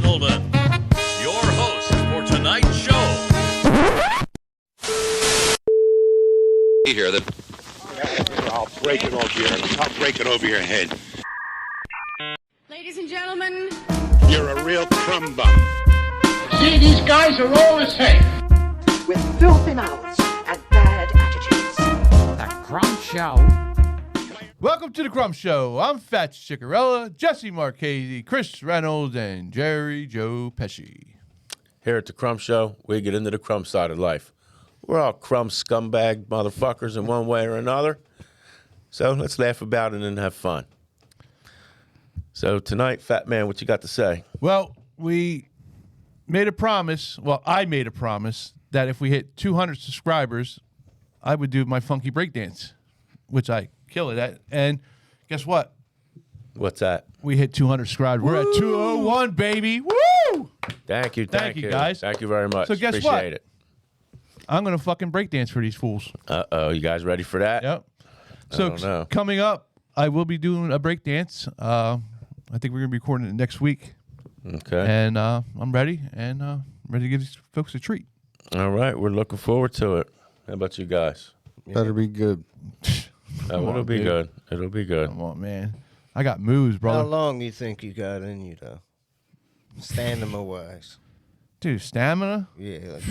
gentlemen, your host for tonight's show. Here, I'll break it over your. I'll break it over your head. Ladies and gentlemen, You're a real crumb bum. See, these guys are all the same. With filthy mouths and bad attitudes. The Crumb Show. Welcome to the Crumb Show. I'm Fats Ciccarella, Jesse Marchese, Chris Reynolds, and Jerry Joe Pesci. Here at the Crumb Show, we get into the crumb side of life. We're all crumb scumbag motherfuckers in one way or another. So let's laugh about it and have fun. So tonight, Fat Man, what you got to say? Well, we made a promise. Well, I made a promise that if we hit 200 subscribers, I would do my funky breakdance, which I kill it at. And guess what? What's that? We hit 200 subscribers. We're at 201, baby. Woo! Thank you, Thank you, guys. Thank you very much. So guess Appreciate what? it. I'm going to fucking breakdance for these fools. Uh-oh, you guys ready for that? Yep. I So don't know. coming up, I will be doing a breakdance. I think we're going to be recording it next week. Okay. And I'm ready and ready to give these folks a treat. All right, we're looking forward to it. How about you guys? Better be good. Oh, it'll be good. It'll be good. Come on, man. I got moves, How brother. long you think you got in you, though? Stamina-wise. Dude, stamina? Yeah, like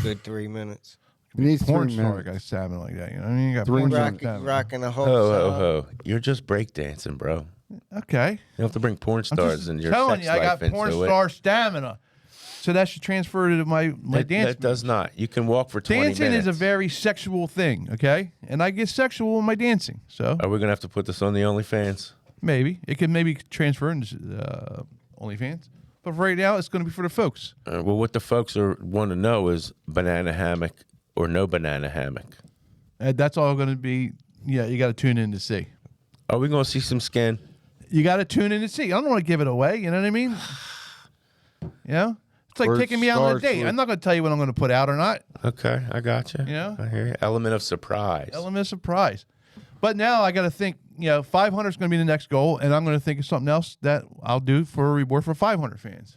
good 3 minutes. You need Porn 3 star minutes. got stamina like that. You know what I mean? You got 3 porn star minutes. stamina. Rocking the whole Ho, ho, song. ho. You're just breakdancing, bro. Okay. You don't have to bring porn I'm stars just in your telling sex you, I got life porn into it. star stamina. So that should transfer to my dance. That does not. You can walk for 20 Dancing minutes. is a very sexual thing, okay? And I get sexual in my dancing. So Are we going to have to put this on the OnlyFans? maybe. It can maybe transfer into OnlyFans. But for right now, it's going to be for the folks. Well, what the folks want to know is banana hammock or no banana hammock. And that's all going to be, yeah, you got to tune in to see. Are we going to see some skin? You got to tune in to see. I don't want to give it away. You know what I mean? You know? It's like Where it taking me out on a starts date. with- I'm not going to tell you what I'm going to put out or not. Okay, I got you. Yeah. I hear you. Element of surprise. Element of surprise. But now I got to think, 500 is going to be the next goal, and I'm going to think of something else that I'll do for a reward for 500 fans.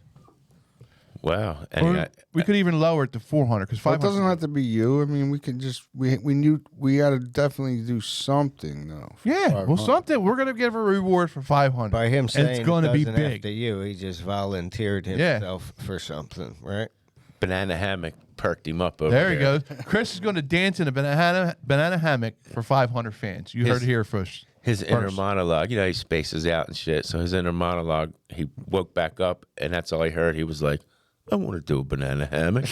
Wow. Or And we could even lower it to 400 because Well, it 500. doesn't have to be you. I mean, we can just we knew we got to definitely do something though. for Yeah, well, 500. something. We're going to give a reward for 500. By him saying and it's going to be doesn't have big. to you, he just volunteered Yeah. himself for something, right? banana hammock perked him up over There he here. goes. Chris is going to dance in a banana hammock for 500 fans. You heard it here first. His inner First. monologue, he spaces out and shit. So his inner monologue, he woke back up, and that's all he heard. He was like, I want to do a banana hammock.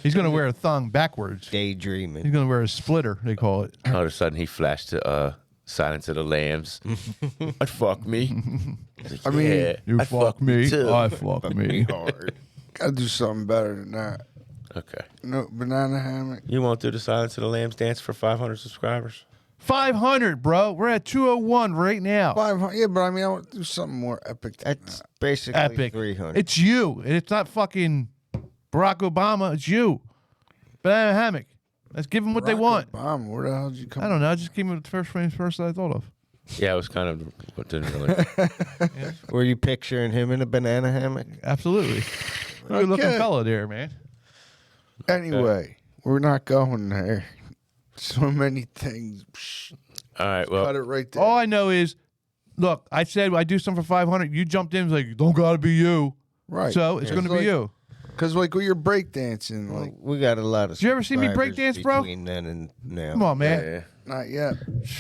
He's going to wear a thong backwards. He's Daydreaming. going to wear a splitter, they call it. All of a sudden, he flashed to Silence of the Lambs. I'd fuck me. Like, I mean, yeah, You I'd fuck me, too. I fuck me. Got to do something better than that. Okay. No banana hammock. You won't do the Silence of the Lambs dance for 500 subscribers? 500, bro. We're at 201 right now. 500. Yeah, but I mean, I want to do something more epic. Than That's that. basically Epic. 300. It's you. And it's not fucking Barack Obama. It's you. Banana hammock. Let's give them what they Barack want. Obama, where the hell did you come? I don't know. I just came with the first frame first that I thought of. Yeah, it was kind of what didn't really. Were you picturing him in a banana hammock? Absolutely. Good looking Okay. fella there, man. Anyway, we're not going there. So many things. Psh, All right, cut well, it right there. All I know is, look, I said I do something for 500. You jumped in, was like, don't gotta be you. Right. So it's Yeah. gonna be Like- you. Because like when you're breakdancing, like We got a lot of. Did you ever see me subscribers breakdance, bro? Between then and now. Come on, man. yeah. not yet.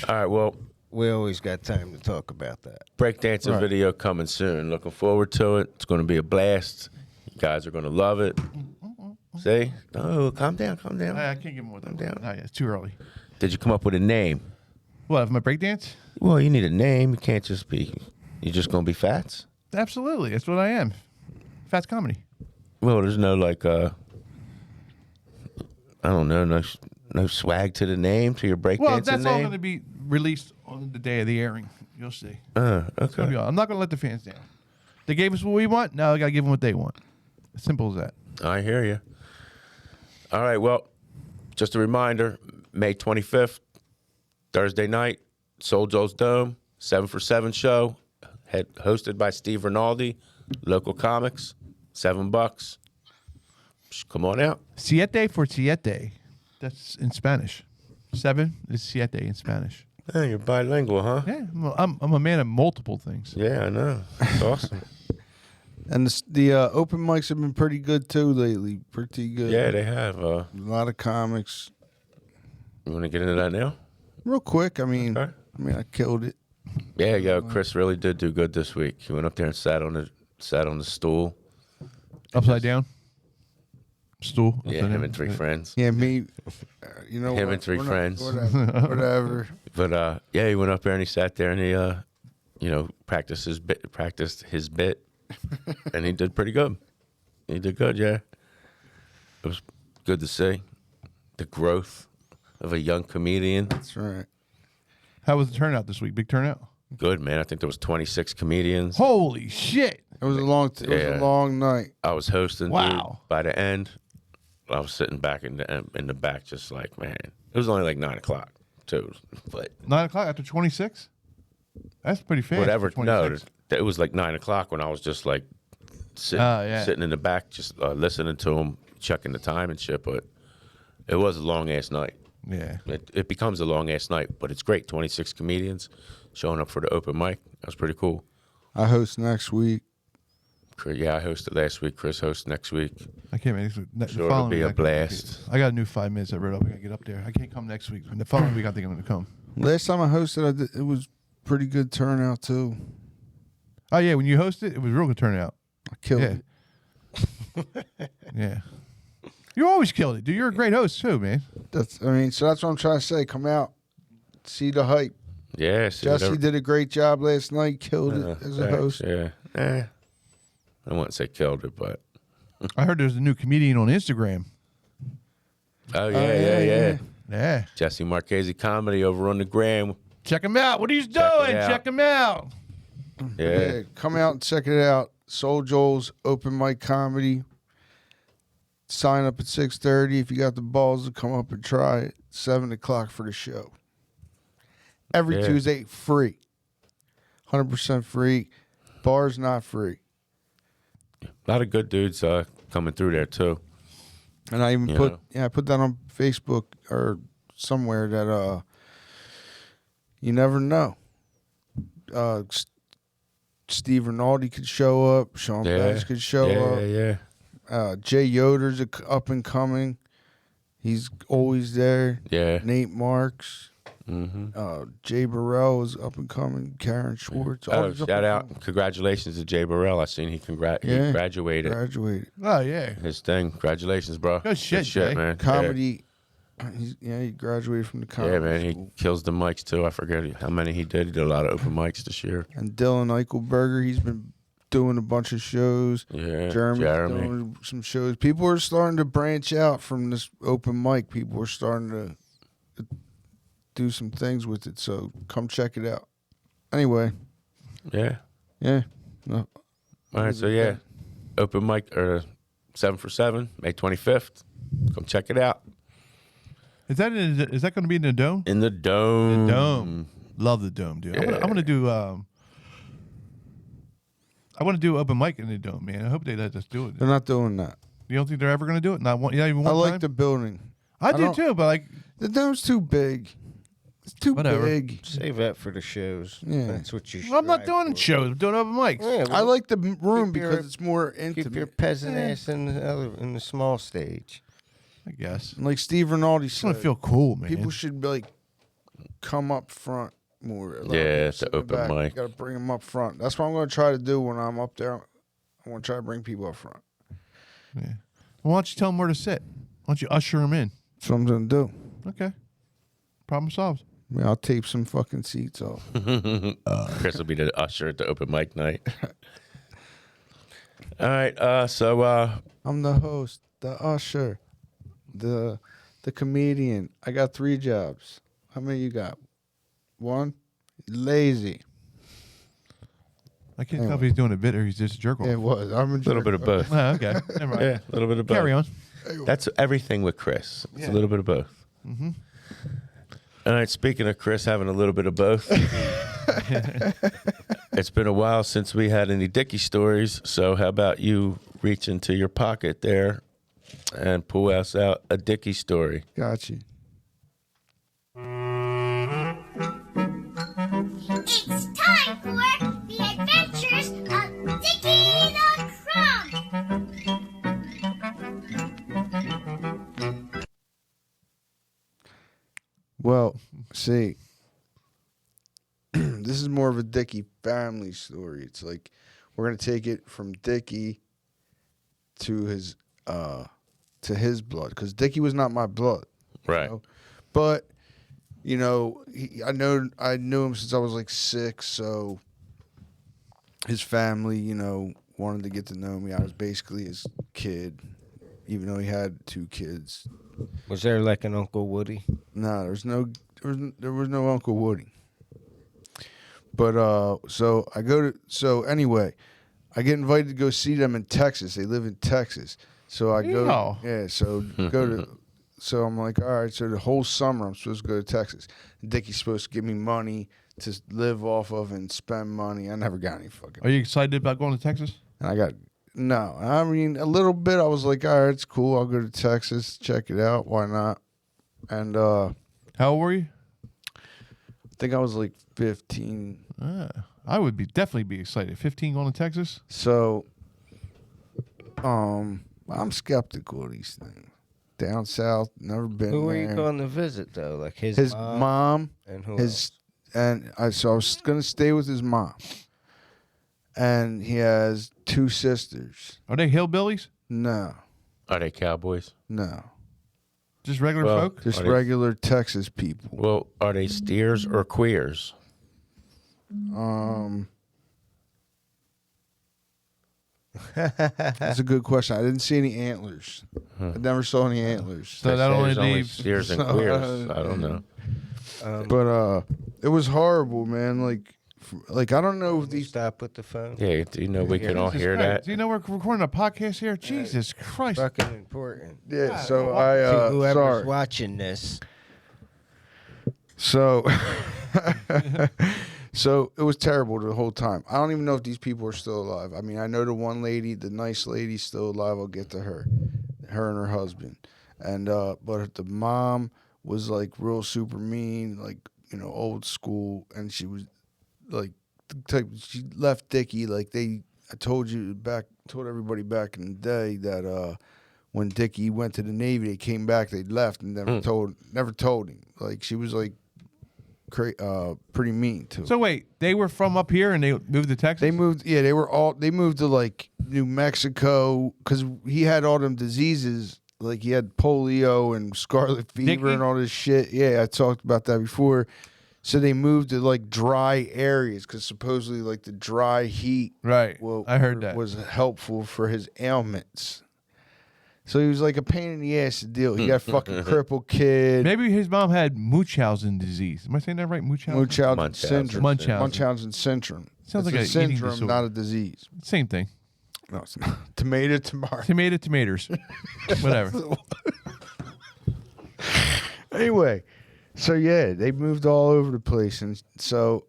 All right, well, We always got time to talk about that. breakdancing Right. video coming soon. Looking forward to it. It's going to be a blast. You guys are going to love it. See? Oh, calm down, calm down. I can't give him what they down. want. No, yeah, it's too early. Did you come up with a name? What, of my breakdance? Well, you need a name. You can't just be. You're just going to be Fats. Absolutely. That's what I am. Fats comedy. Well, there's no I don't know, no swag to the name, to your breakdancing Well, that's all name. going to be released on the day of the airing. You'll see. It's gonna Okay. be all- I'm not going to let the fans down. They gave us what we want. Now I got to give them what they want. As simple as that. I hear you. All right, well, just a reminder, May 25th, Thursday night, Soul Joe's Dome, 7 for 7 show, hosted by Steve Rinaldi, Local comics, $7. Just come on out. Siete for siete. That's in Spanish. 7 is siete in Spanish. Hey, you're bilingual, huh? Yeah, I'm a man of multiple things. Yeah, I know. It's awesome. And the open mics have been pretty good too lately. Pretty good. Yeah, they have. A lot of comics. You want to get into that now? Real quick. I mean, Okay. I killed it. Yeah, yo, Chris really did do good this week. He went up there and sat on the stool. Upside down? Stool? Yeah, upside him down. and 3 friends. Yeah, me. You know Him what? and 3 We're not- friends. Whatever. But yeah, he went up there and he sat there and he, practiced his bit, and he did pretty good. He did good, yeah. It was good to see the growth of a young comedian. That's right. How was the turnout this week? Big turnout? Good, man. I think there was 26 comedians. Holy shit. It was a long. It was a long night. I was hosting. Wow. Dude. By the end, I was sitting back in the back, just like, man. It was only like 9 o'clock too, but 9 o'clock after 26? That's pretty fast. whatever. for No, 26. it was like 9 o'clock when I was just like sitting in the back, just listening to him, checking the time and shit. But it was a long ass night. Yeah. It becomes a long ass night, but it's great. 26 comedians showing up for the open mic. That was pretty cool. I host next week. Yeah, I hosted last week. Chris hosts next week. I can't make the Sure, it'll following be a week, I can't- blast. I got a new 5 minutes I wrote up. I gotta get up there. I can't come next week. The following week, I think I'm gonna come. Last time I hosted, it was pretty good turnout too. Oh yeah, when you hosted, it was real good turnout. I killed Yeah. it. Yeah. You always killed it, dude. You're a great host too, man. So that's what I'm trying to say. Come out, see the hype. Yeah, Jesse did a great job last night. Killed it as a thanks, host. Yeah. I wouldn't say killed it, but I heard there's a new comedian on Instagram. yeah. Yeah. Jesse Marchese Comedy over on the gram. Check him out. What he's Check doing. it out. Check him out. Yeah. Come out and check it out. Soul Joel's open mic comedy. Sign up at 6:30 if you got the balls to come up and try it. 7 o'clock for the show. Every Yeah. Tuesday, free. 100% free. Bar's not free. A lot of good dudes coming through there too. And I even I put that on Facebook or somewhere that you never know. Steve Rinaldi could show up. Sean Banks could show up. Yeah. Jay Yoder's up and coming. He's always there. Yeah. Nate Marks. Mm-hmm. Jay Burrell is up and coming. Karen Schwartz. all Oh, these up shout and out. coming. Congratulations to Jay Burrell. I seen he Yeah. graduated. Graduated. Oh yeah. His thing. Congratulations, bro. Good shit, Jay. man. Comedy. He graduated from the comedy Yeah, man. He school. kills the mics too. I forget how many he did. He did a lot of open mics this year. And Dylan Eichelberger, he's been doing a bunch of shows. Yeah. Jeremy's Jeremy. doing some shows. People are starting to branch out from this open mic. People are starting to do some things with it. So come check it out. Anyway, Yeah. yeah. No, All right. So yeah, open mic 7 for 7, May 25th. Come check it out. Is that going to be in the Dome? In the Dome. The Dome. Love the Dome, dude. I'm gonna do. I want to do open mic in the Dome, man. I hope they let us do it. they're not doing that. You don't think they're ever gonna do it? Not even one I like time? the building. I do don't- too, but like, The dome's too big. It's too Whatever. big. Save that for the shows. Yeah. That's what you should. I'm not doing shows. I'm doing open mics. Yeah, I like the room keep your- because it's more keep your intimate. peasant ass in the small stage. I guess. And like Steve Rinaldi I just want said, to feel cool, man. people should like come up front more. Like, Yeah, sit the in the open back. mic. You got to bring them up front. That's what I'm going to try to do when I'm up there. I want to try to bring people up front. Yeah. Well, why don't you tell them where to sit? Why don't you usher them in? That's what I'm going to do. Okay. Problem solved. I mean, I'll tape some fucking seats off. Chris will be the usher at the open mic night. All right. So I'm the host, the usher, the comedian. I got 3 jobs. How many you got? 1? Lazy. I can't tell if he's doing a bit or he's just a jerk off. It was. I'm a little bit of both. Oh, okay. Never mind. Yeah, a little bit of both. Carry on. That's everything with Chris. It's Yeah. a little bit of both. Mm-hmm. All right. Speaking of Chris having a little bit of both, It's been a while since we had any Dickey stories, so how about you reach into your pocket there and pull us out a Dickey story? Got you. It's time for the adventures of Dickey the Crumb. Well, see, this is more of a Dickey family story. It's like we're gonna take it from Dickey to his blood, because Dickey was not my blood, Right. you know? But you know, I knew him since I was like 6, so his family, you know, wanted to get to know me. I was basically his kid, even though he had 2 kids. Was there like an Uncle Woody? No, there was no Uncle Woody. But so anyway, I get invited to go see them in Texas. They live in Texas. So I go so I'm like, all right, so the whole summer I'm supposed to go to Texas. And Dickey's supposed to give me money to live off of and spend money. I never got any fucking Are you excited about going to Texas? And I mean, a little bit. I was like, all right, it's cool. I'll go to Texas, check it out. Why not? And how old were you? I think I was like 15. I would definitely be excited. 15 going to Texas? So, I'm skeptical of these things. Down south, never been Who were there. you going to visit though? Like His mom and who else? So I was gonna stay with his mom. And he has 2 sisters. Are they hillbillies? No, Are they cowboys? no, Just regular Well, folk? just Are they- regular Texas people. Well, are they steers or queers? That's a good question. I didn't see any antlers. I never saw any antlers. So that They say only there's leaves. steers and So, queers. I don't know. But it was horrible, man. Like I don't know if these. Stop with the phone. Yeah, do you know we can all Jesus hear Christ. that? Do you know we're recording a podcast here? Jesus Christ. Fucking important. Yeah. So To whoever's sorry. watching this. So, so it was terrible the whole time. I don't even know if these people are still alive. I mean, I know the one lady, the nice lady, still alive. I'll get to her and her husband. And but the mom was like real super mean, like, you know, old school, and she was like the type. She left Dickey like I told everybody back in the day that when Dickey went to the Navy, they came back, they left, and never told him. Like she was like pretty mean to him. So wait, they were from up here and they moved to Texas? They moved. Yeah, they moved to like New Mexico because he had all them diseases. Like he had polio and scarlet fever Dickey? and all this shit. Yeah, I talked about that before. So they moved to like dry areas because supposedly like the dry heat, Right. I heard that. was helpful for his ailments. So he was like a pain in the ass to deal. He got a fucking crippled kid. Maybe his mom had Munchausen disease. Am I saying that right? Munchausen? Munchausen syndrome. Munchausen. Munchausen syndrome. Sounds It's like a an eating syndrome, disorder. not a disease. Same thing. No, it's not. Tomato. Tomatoes. Whatever. Anyway, so yeah, they moved all over the place, and so,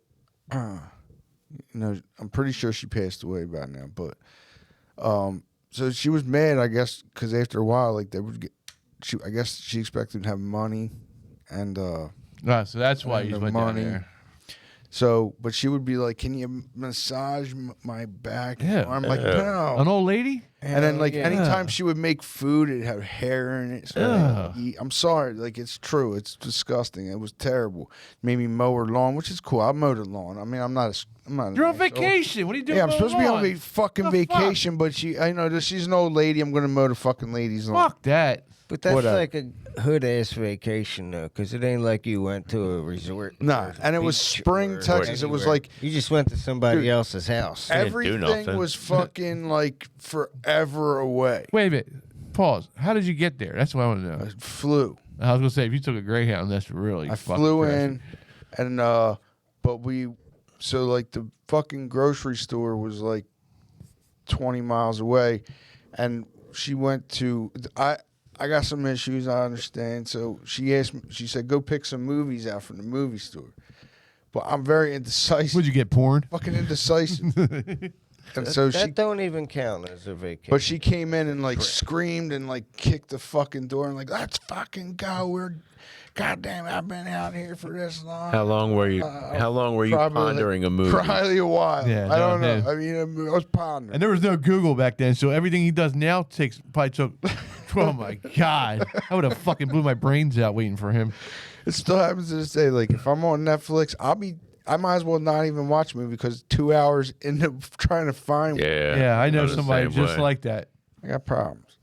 you know, I'm pretty sure she passed away by now. But, so she was mad, I guess, because after a while, like they would get, I guess she expected to have money, and So that's why and you the went down there. So, but she would be like, "Can you massage my back?" Yeah. I'm like, "No." An old lady? And then, like, yeah. anytime she would make food, it'd have hair in it. So I didn't eat. I'm sorry. Like, it's true. It's disgusting. It was terrible. Made me mow her lawn, which is cool. I mowed her lawn. I mean, I'm not. You're You're on vacation. What are you doing? Yeah, I'm supposed to be on lawn? fucking The fuck? vacation, but I know that she's an old lady. I'm going to mow the fucking lady's lawn. Fuck that. But that's Whatever. like a hood ass vacation though, because it ain't like you went to a resort. Nah, or and it was beach spring or Texas. It was anywhere. like you just went to somebody Dude, else's house. didn't do everything nothing. was fucking like forever away. Wait a minute. Pause. How did you get there? That's what I want to know. I flew. I was going to say, if you took a Greyhound, that's really I fucking flew crazy. in, and but so like the fucking grocery store was like 20 miles away, and she went to I got some issues, I understand. So she asked me, she said, go pick some movies out from the movie store. but I'm very indecisive. Would you get porn? Fucking indecisive. And so that she don't even count as a vacation. But she came in and like screamed and like kicked the fucking door and like, let's fucking go. Goddamn, I've been out here for this long. How long were you? Pondering a movie? Probably a while. Yeah, I don't know. yeah. I mean, I was pondering. And there was no Google back then, so everything he does now probably took. Oh my god, I would have fucking blew my brains out waiting for him. It still happens to this day. Like if I'm on Netflix, I might as well not even watch a movie because 2 hours into trying to find one. Yeah, I know somebody just like that. I got problems.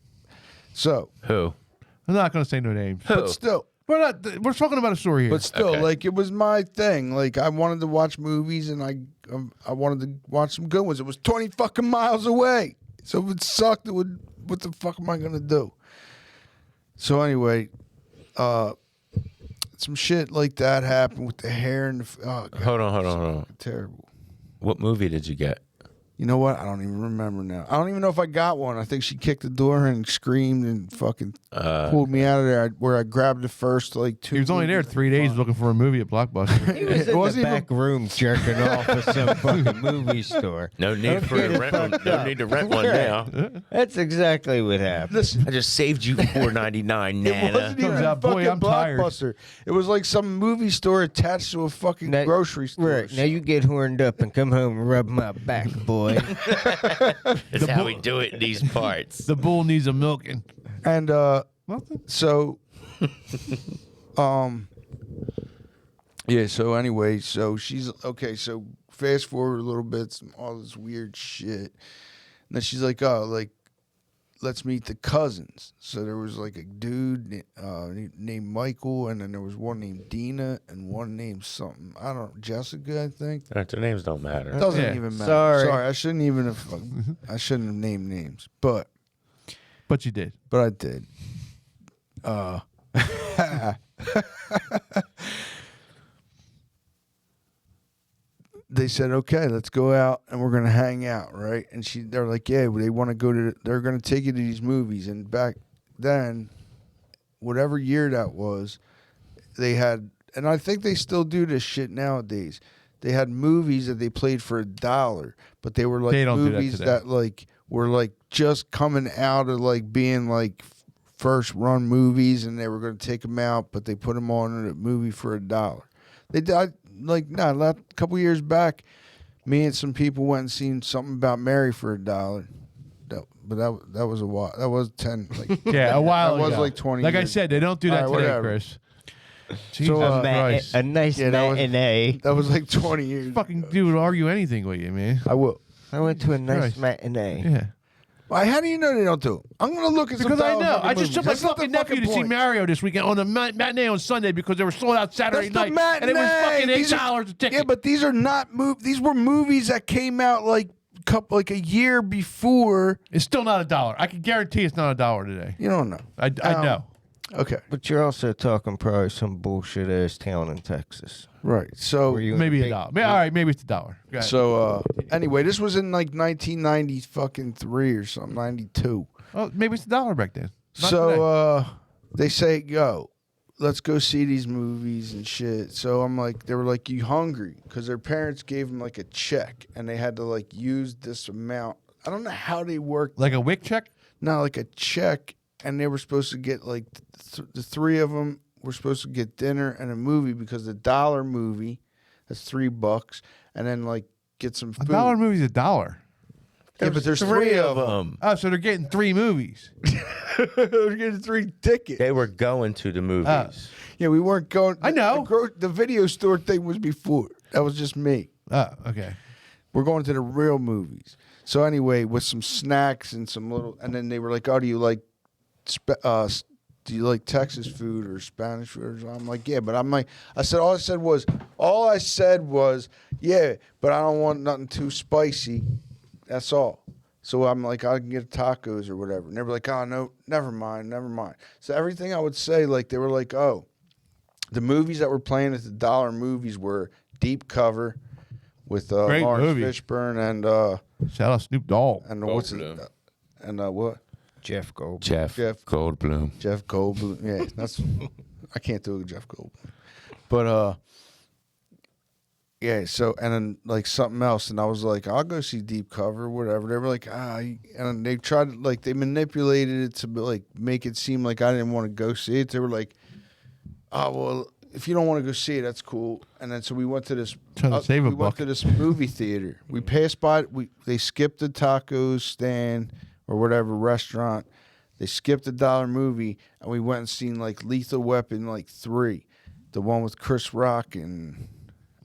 So who? I'm not going to say no names. But still. We're talking about a story here. But still, like it was my thing. Like I wanted to watch movies, and I wanted to watch some good ones. It was 20 fucking miles away, so if it sucked, what the fuck am I gonna do? So anyway, some shit like that happened with the hair and the. Oh, God, Hold on. Terrible. What movie did you get? You know what? I don't even remember now. I don't even know if I got one. I think she kicked the door and screamed and fucking pulled me out of there. Where I grabbed the first like 2. He was only there 3 days looking for a movie at Blockbuster. He was in the back room jerking off at some fucking movie store. No need for a rent one. No need to rent one now. That's exactly what happened. Listen, I just saved you $4.99, Nana. It wasn't even Comes out, fucking boy, I'm tired. Blockbuster. It was like some movie store attached to a fucking grocery store. Right. Now you get horned up and come home and rub my back, boy. That's how we do it in these parts. The bull needs a milking. And so yeah, so anyway, so she's okay, so fast forward a little bit, some all this weird shit. And then she's like, oh, like let's meet the cousins. So there was like a dude named Michael, and then there was one named Dina and one named something. I don't Jessica, I think. Their names don't matter. It doesn't even matter. Sorry, I shouldn't even have I shouldn't have named names. But you did. But I did. They said, okay, let's go out and we're gonna hang out, right? And they're like, yeah, they want to go to. They're gonna take you to these movies. And back then, whatever year that was, they had, and I think they still do this shit nowadays. They had movies that they played for $1, but they were like movies that like were like just coming out of like being like first run movies, and they were gonna take them out, but they put them on in a movie for $1. They did. A couple years back, me and some people went and seen something about Mary for $1. But that was a while. That was 10. Like, yeah, a while ago. That was like 20. Like years. I said, they don't do that today, whatever. Chris. Jesus So, Christ. A nice matinee. That was like 20 years. Fucking dude would argue anything with you, man. I will. I went to a nice Christ. matinee. Yeah. Why? How do you know they don't do it? I'm gonna look at some Because I know. fucking I just movies. took my That's not the fucking nephew to see point. Mario this weekend on the matinee on Sunday because they were sold out Saturday That's the night. And it was fucking matinee. $8 a ticket. Yeah, but these are not These were movies that came out like a year before. It's still not $1. I can guarantee it's not $1 today. You don't know. I know. Okay. But you're also talking probably some bullshit ass town in Texas. Right. So Were you in Maybe a big- $1. All right, maybe it's $1. Go ahead. So anyway, this was in like 1993 or something, 92. Well, maybe it's $1 back then. Not today. So they say, yo, let's go see these movies and shit. So I'm like, they were like, you hungry? Because their parents gave them like a check, and they had to like use this amount. I don't know how they worked. Like a WIC check? No, like a check, and they were supposed to get like the three of them were supposed to get dinner and a movie, because the $1 movie, that's $3, and then like get some food. $1 movie's $1. Yeah, but there's three of them. Oh, so they're getting 3 movies. They're getting 3 tickets. They were going to the movies. Yeah, we weren't going. I know. The video store thing was before. That was just me. Oh, okay. We're going to the real movies. So anyway, with some snacks and some little, and then they were like, "Oh, do you like Texas food or Spanish food?" Or something? I'm like, "Yeah," but I'm like, all I said was, "Yeah," but I don't want nothing too spicy. That's all. So I'm like, I can get tacos or whatever. And they were like, "Oh no, never mind." So everything I would say, like they were like, "Oh." The movies that were playing at the $1 movies were Deep Cover with Lawrence movie. Fishburne and Shout out Snoop Dogg. and what's it? And what? Jeff Goldblum. Jeff Goldblum. Jeff Goldblum. Yeah, that's I can't do it with Jeff Goldblum. But Yeah, so and then like something else, and I was like, I'll go see Deep Cover, whatever. They were like, and they tried like they manipulated it to like make it seem like I didn't want to go see it. They were like, oh well, if you don't want to go see it, that's cool. And then so we went to this. Went to this movie theater. We passed by. They skipped the taco stand or whatever restaurant. They skipped the dollar movie, and we went and seen like Lethal Weapon like 3, the one with Chris Rock and.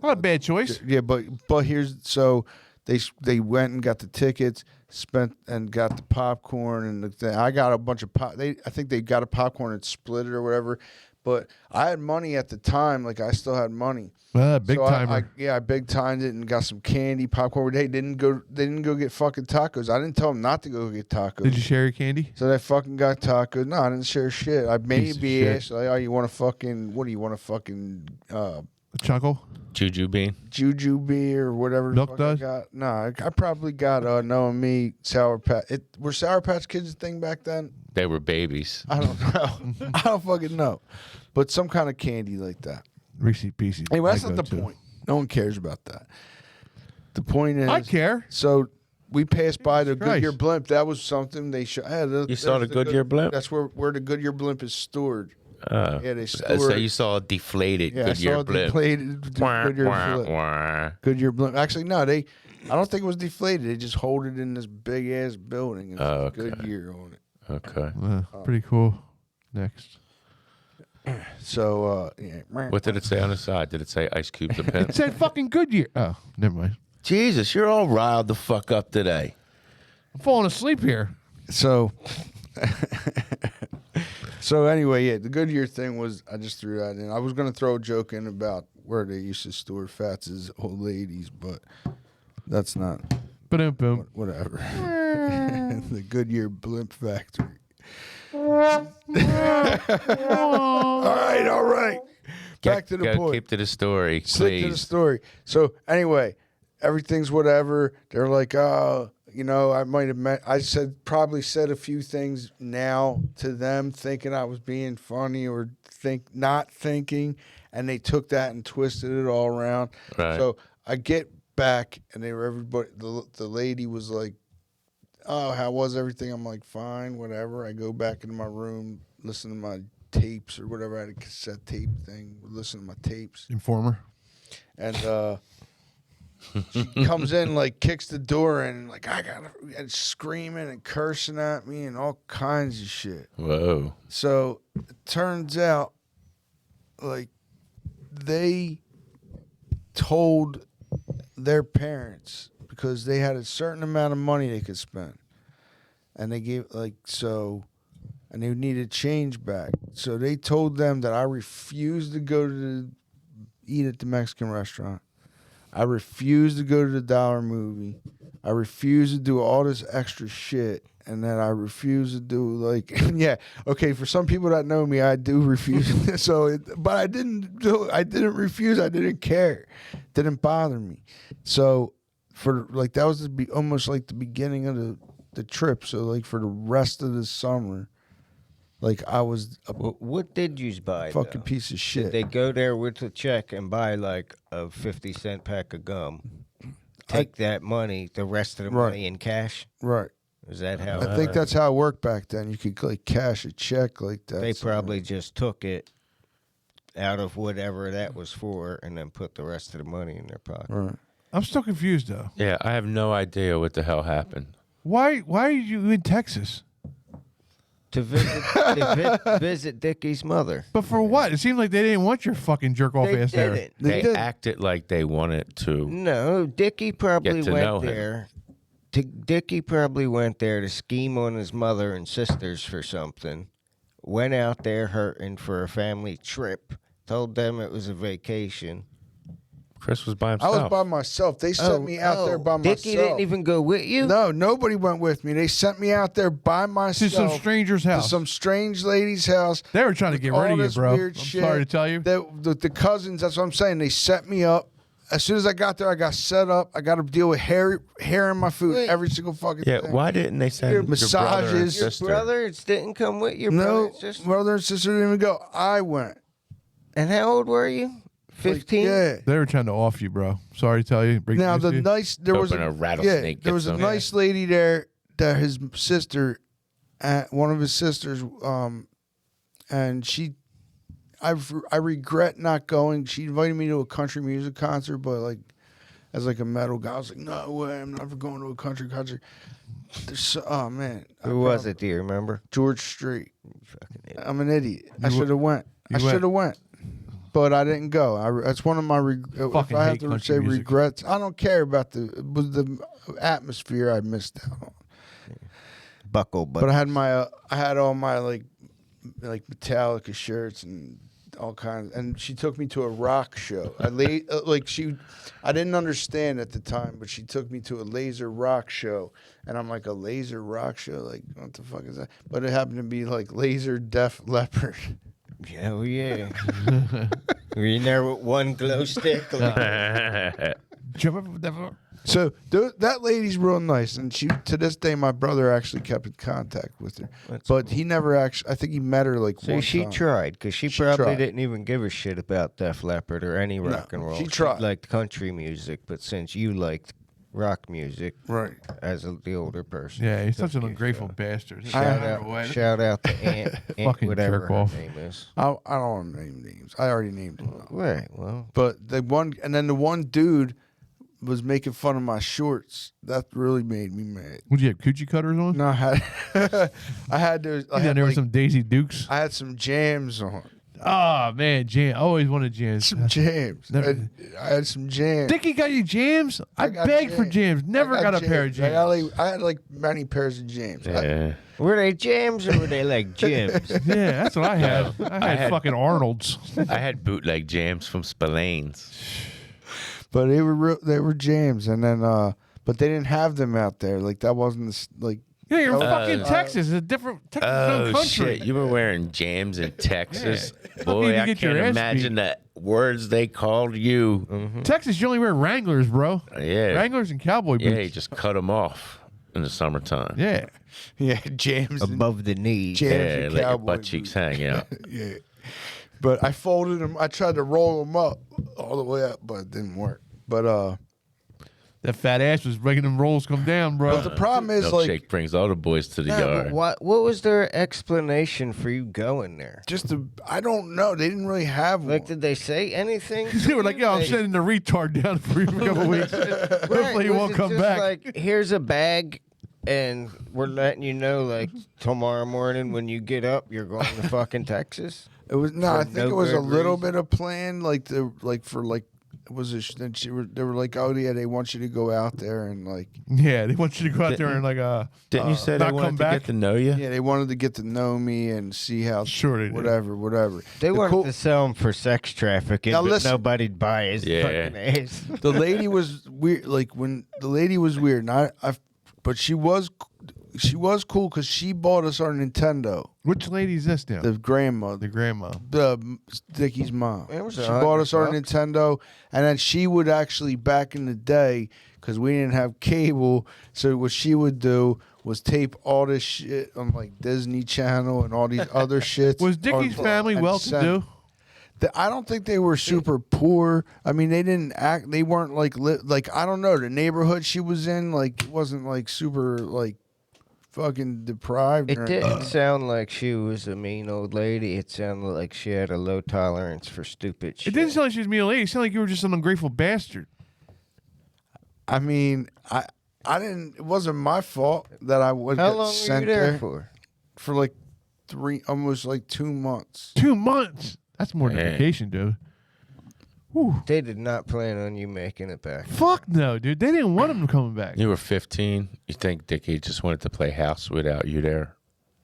Not a bad choice. Yeah, but here's so they went and got the tickets, spent and got the popcorn and I got a bunch of pop. I think they got a popcorn and split it or whatever. But I had money at the time, like I still had money. Big timer. I big timed it and got some candy, popcorn. They didn't go get fucking tacos. I didn't tell them not to go get tacos. Did you share your candy? So they fucking got tacos. No, I didn't share shit. I maybe asked, like, oh, you want to fucking, what do you want to fucking, Chuckle? Juju bean? Juju beer or whatever. Milk does? No, I probably got, knowing me, Sour Patch. Were Sour Patch Kids a thing back then? They were babies. I don't know. I don't fucking know. But some kind of candy like that. Reese's Pieces. Anyway, that's not the point. No one cares about that. The point is... I care. So we passed by the Goodyear blimp. That was something they showed. You saw the Goodyear blimp? That's where the Goodyear blimp is stored. Yeah, they so stored. you saw a deflated Yeah, Goodyear I saw a blimp. deflated Goodyear blimp. Actually, no, I don't think it was deflated. They just hold it in this big ass building and it's Goodyear on it. Okay. Pretty cool. Next. So, yeah. What did it say on the side? Did it say Ice Cube the Pimp? It said fucking Goodyear. Oh, never mind. Jesus, you're all riled the fuck up today. I'm falling asleep here. So, anyway, yeah, the Goodyear thing was, I just threw that in. I was going to throw a joke in about where they used to store fats as old ladies, but that's not. Boom. Whatever. The Goodyear blimp factory. All right. Back to the point. Keep to the story, Stick to the please. story. So anyway, everything's whatever. They're like, I might have probably said a few things now to them, thinking I was being funny or not thinking, and they took that and twisted it all around. Right. So I get back, and they were everybody. The lady was like, "Oh, how was everything?" I'm like, "Fine, whatever." I go back into my room, listen to my tapes or whatever. I had a cassette tape thing. Listen to my tapes. Informer. And she comes in, like, kicks the door in, like, and screaming and cursing at me and all kinds of shit. Whoa. So it turns out, like, they told their parents because they had a certain amount of money they could spend. And they gave, and they needed change back. So they told them that I refused to go to eat at the Mexican restaurant. I refused to go to the dollar movie. I refused to do all this extra shit. And then I refused to do for some people that know me, I do refuse. But I didn't refuse. I didn't care. It didn't bother me. So that was almost like the beginning of the trip. So for the rest of the summer, I was what did you buy? Fucking piece of shit. Did they go there with the check and buy a 50-cent pack of gum? Take that money, the rest of the money in cash? Right. Is that how? I think that's how it worked back then. You could cash a check like that. They probably just took it out of whatever that was for and then put the rest of the money in their pocket. Right. I'm still confused though. Yeah, I have no idea what the hell happened. Why are you in Texas? To visit Dickey's mother. But for what? It seemed like they didn't want your fucking jerk off ass there. They acted like they wanted to. No, Dickey probably Get to know went him. there. Dickey probably went there to scheme on his mother and sisters for something. Went out there hurting for a family trip. Told them it was a vacation. Chris was by I himself. was by myself. They sent me out there by myself. Dickey didn't even go with you? No, nobody went with me. They sent me out there by myself. To some stranger's house. To some strange lady's house. They were trying to get rid of you, bro. I'm Shit. sorry to tell you. The cousins, that's what I'm saying. They set me up. As soon as I got there, I got set up. I got to deal with hair in my food every single fucking Yeah, thing. why didn't they send your brother and massages. Your sister? brothers didn't come with your brother No, and sister? brother and sister didn't even go. I went. And how old were you? 15? Yeah. They were trying to off you, bro. Sorry to tell you. Break Now news the to you. nice there was Hoping a rattlesnake there gets was a them. nice lady there that his sister, one of his sisters, and I regret not going. She invited me to a country music concert, but like as like a metal guy, I was like, no way, I'm never going to a country concert. Oh man, Who was it? Do you remember? George Strait. Fucking idiot. I'm an idiot. I should have went. I should have went. But I didn't go. That's one of my if Fucking I have hate to country say music. regrets. I don't care about the atmosphere I missed out on. Buckle, But I had all my like Metallica shirts and all kinds. And she took me to a rock show. I didn't understand at the time, but she took me to a laser rock show, and I'm like, a laser rock show? Like, what the fuck is that? But it happened to be like Laser Def Leppard. Hell yeah. Were you there with one glow stick? So that lady's real nice, and she to this day my brother actually kept in contact with her, but he never actually. I think he met her like. So one she time. tried, because she probably tried. didn't even give a shit about Def Leppard or any rock and roll. she tried. liked country music, but since you liked rock music, Right. as the older person. Yeah, he's such an ungrateful bastard. Shout out to Aunt Fucking whatever jerk her off. name is. I don't want to name names. I already named them. Right, well. But the one dude was making fun of my shorts. That really made me mad. Would you have coochie cutters on? No, I had I had to. I had there were like, some Daisy Dukes. I had some jams on. Oh man, jam! I always wanted jams. Some jams. Never- I had some jams. Dickey got you jams. I got begged for jams. Never I got a pair of jams. jams. I had like many pairs of jams. Yeah. Were they jams or were they like gyms? Yeah, that's what I had. I had fucking Arnold's. I had bootleg jams from Spillane's. But they were jams, and then but they didn't have them out there. Like that wasn't like. Yeah, you're Oh, fucking Texas. It's a different Texas is no Oh country. shit! You were wearing jams in Texas, Yeah. boy. You I get your can't ass imagine beat. the words they called you. Texas, you only wear Wranglers, bro. Yeah, Wranglers and cowboy boots. yeah. You just cut them off in the summertime. Yeah. Yeah, jams Above the knee. Jams Yeah, and let your cowboy butt cheeks hang out. Yeah, but I folded them. I tried to roll them up all the way up, but it didn't work. But that fat ass was making them rolls come down, bro. But the problem is Milkshake like brings all the boys to the Yeah, yard. but what was their explanation for you going there? I don't know. They didn't really have Like, one. did they say anything? They were like, "Yo, I'm sending the retard down for you for a couple weeks. Hopefully, he was won't it come just back." Like, here's a bag, and we're letting you know, like, tomorrow morning when you get up, you're going to fucking Texas. It was no. For I think no it was a good little reason? bit of plan, like it was a. Then they were like, oh yeah, they want you to go out there and like. Yeah, they want you to go out there and like Didn't you say they not wanted come to back? get to know you? Yeah, they wanted to get to know me and see how. Sure they did. Whatever. They The wanted cool- to sell them for sex trafficking, Now but listen. nobody'd buy his Yeah. fucking ass. The lady was weird. Like when the lady was weird, and but she was cool because she bought us our Nintendo. Which lady's this now? The grandma, The grandma. Dickey's mom. It was She bought us our $100. Nintendo, and then she would actually back in the day because we didn't have cable. So what she would do was tape all this shit on like Disney Channel and all these other shits. Was Dickey's family and well-to-do? I don't think they were super poor. I mean, they didn't act. They weren't like I don't know. The neighborhood she was in, like, it wasn't like super like fucking deprived. It or didn't sound like she was a mean old lady. It sounded like she had a low tolerance for stupid shit. It didn't sound like she was a mean lady. It sounded like you were just an ungrateful bastard. I mean, I didn't. It wasn't my fault that I was How long were you sent there for? For like almost like 2 months. 2 months. That's more than Yeah. vacation, dude. Whew. They did not plan on you making it back. Fuck no, dude. They didn't want him coming back. You were 15. You think Dickey just wanted to play house without you there?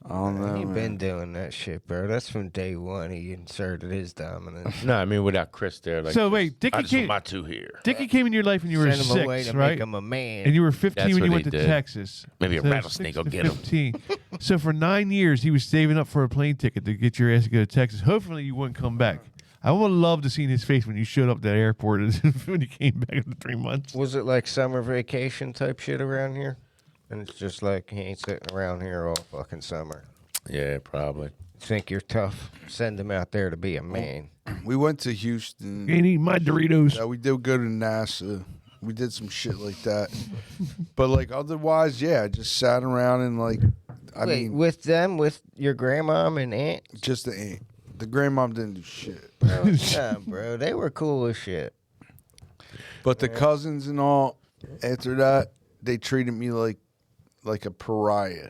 I don't know. He man. been doing that shit, bro. That's from day one. He inserted his dominance. No, I mean without Chris there. Like, So, wait, Dickey I just came- want my two here. Dickey came into your life when you were Send him away 6, to right? make him a man. And you were 15 That's when you what went he to did. Texas. Maybe a So rattlesnake 6 will to get him. 15. So for 9 years, he was saving up for a plane ticket to get your ass to go to Texas. Hopefully, you wouldn't come back. I would love to see his face when you showed up at the airport when you came back after 3 months. Was it like summer vacation type shit around here? And it's just like he ain't sitting around here all fucking summer. Yeah, probably. think you're tough, send him out there to be a man. We went to Houston. Ain't eating my Doritos. Yeah, we did go to NASA. We did some shit like that. But like otherwise, yeah, just sat around and like, I mean, with them, with your grandmom and aunt? just the aunt. The grandmom didn't do shit. Bro, nah, bro, they were cool as shit. But the cousins and all, after that, they treated me like a pariah.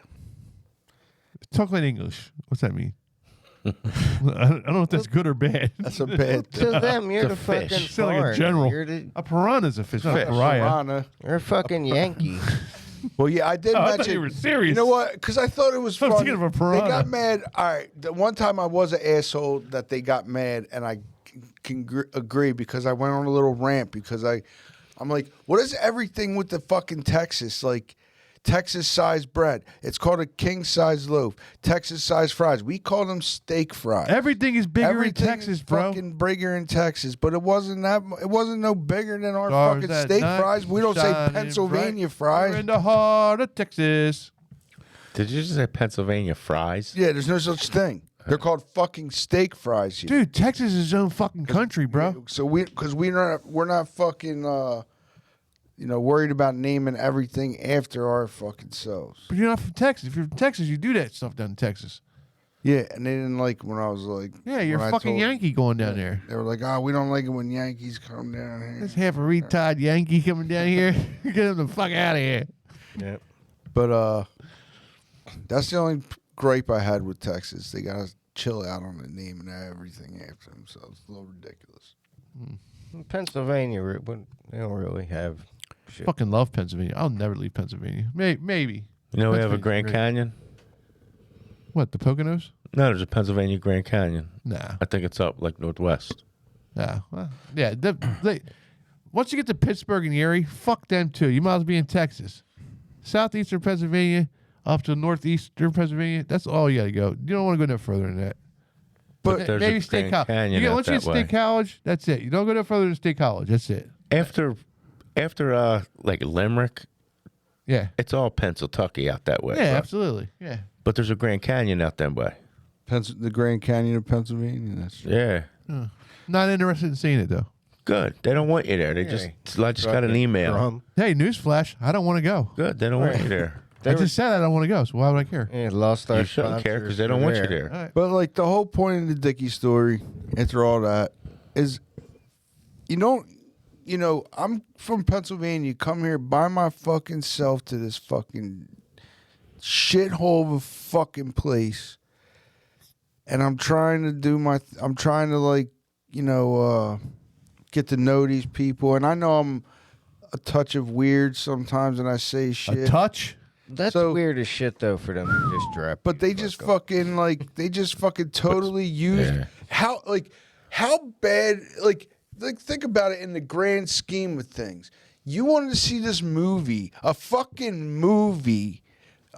Talk like English. What's that mean? I don't know if that's good or bad. That's a bad thing. To them, you're the fucking Sound like a foreigner. general. You're A piranha's a fish, not a pariah. Piranha. you're a fucking Yankee. Well, yeah, I did Oh, I mention. thought you were serious. You know what? Because I thought it was I was funny. thinking of a They piranha. got mad. All right, the one time I was an asshole that they got mad, and I can agree because I went on a little rant because I'm like, what is everything with the fucking Texas? Like, Texas sized bread. It's called a king size loaf. Texas sized fries. We call them steak fries. Everything is bigger Everything in Texas, is bro. fucking bigger in Texas, but it wasn't that. It wasn't no bigger than our Stars fucking that steak night fries. We don't say shining Pennsylvania bright. fries. We're in the heart of Texas. Did you just say Pennsylvania fries? Yeah, there's no such thing. They're called fucking steak fries here. Dude, Texas is its own fucking country, bro. So we're not fucking worried about naming everything after our fucking selves. But you're not from Texas. If you're from Texas, you do that stuff down in Texas. Yeah, and they didn't like when I was like, Yeah, you're when a I fucking told- Yankee going down there. They were like, oh, we don't like it when Yankees come down here. This half a retard Yankee coming down here. Get him the fuck out of here. Yep. But that's the only gripe I had with Texas. They gotta chill out on the name and everything after themselves. It's a little ridiculous. Pennsylvania, they don't really have shit. Fucking love Pennsylvania. I'll never leave Pennsylvania. Maybe. You know we have a Pennsylvania's Grand great. Canyon? What, the Poconos? No, there's a Pennsylvania Grand Canyon. Nah. I think it's up like northwest. Nah. Well, yeah. Once you get to Pittsburgh and Erie, fuck them too. You might as well be in Texas. Southeastern Pennsylvania up to northeastern Pennsylvania. That's all you got to go. You don't want to go no further than that. But there's maybe a State Grand College. Canyon out Once you that get way. State College, that's it. You don't go no further than State College. That's it. After like Limerick, Yeah. it's all Pennsylvania out that way. Yeah, bro. absolutely. Yeah. But there's a Grand Canyon out that way. The Grand Canyon of Pennsylvania. That's true. Yeah. Not interested in seeing it though. Good. They don't want you there. I just got an email. Crumb. Hey, newsflash. I don't want to go. Good. They don't want you there. I just said I don't want to go, so why would I care? Yeah, lost our You shouldn't care because they sponsors don't want you there. there. But like the whole point of the Dickey story, after all that, is I'm from Pennsylvania. Come here by my fucking self to this fucking shithole of a fucking place, and I'm trying to do I'm trying to get to know these people, and I know I'm a touch of weird sometimes, and I say shit. A touch? That's So- weird as shit though for them to just drop. But they just fucking totally used Yeah. how bad think about it in the grand scheme of things. You wanted to see this movie, a fucking movie,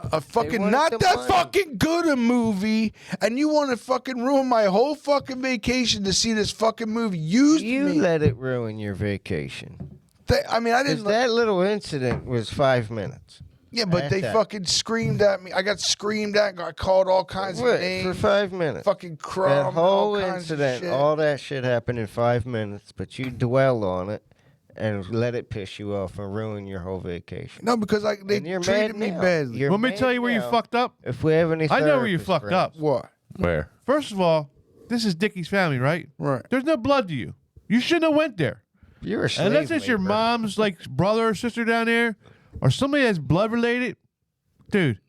wanted not the that money. fucking good a movie, and you want to fucking ruin my whole fucking vacation to see this fucking movie. Used You me. let it ruin your vacation. I Because didn't. that little incident was 5 minutes. Yeah, but At they that. fucking screamed at me. I got screamed at. Got called all kinds of What, names. for 5 minutes. Fucking Crumb. That whole all kinds of incident, shit. all that shit happened in 5 minutes, but you dwell on it and let it piss you off and ruin your whole vacation. No, because they And you're treated mad me now. badly. You're Let me mad tell you where you now. fucked up. If we have any I know where you therapist fucked friends. up. What? Where? First of all, this is Dickey's family, right? Right. There's no blood to you. You shouldn't have went there. You're a slave Unless it's your labor. mom's brother or sister down there, or somebody that's blood related, dude.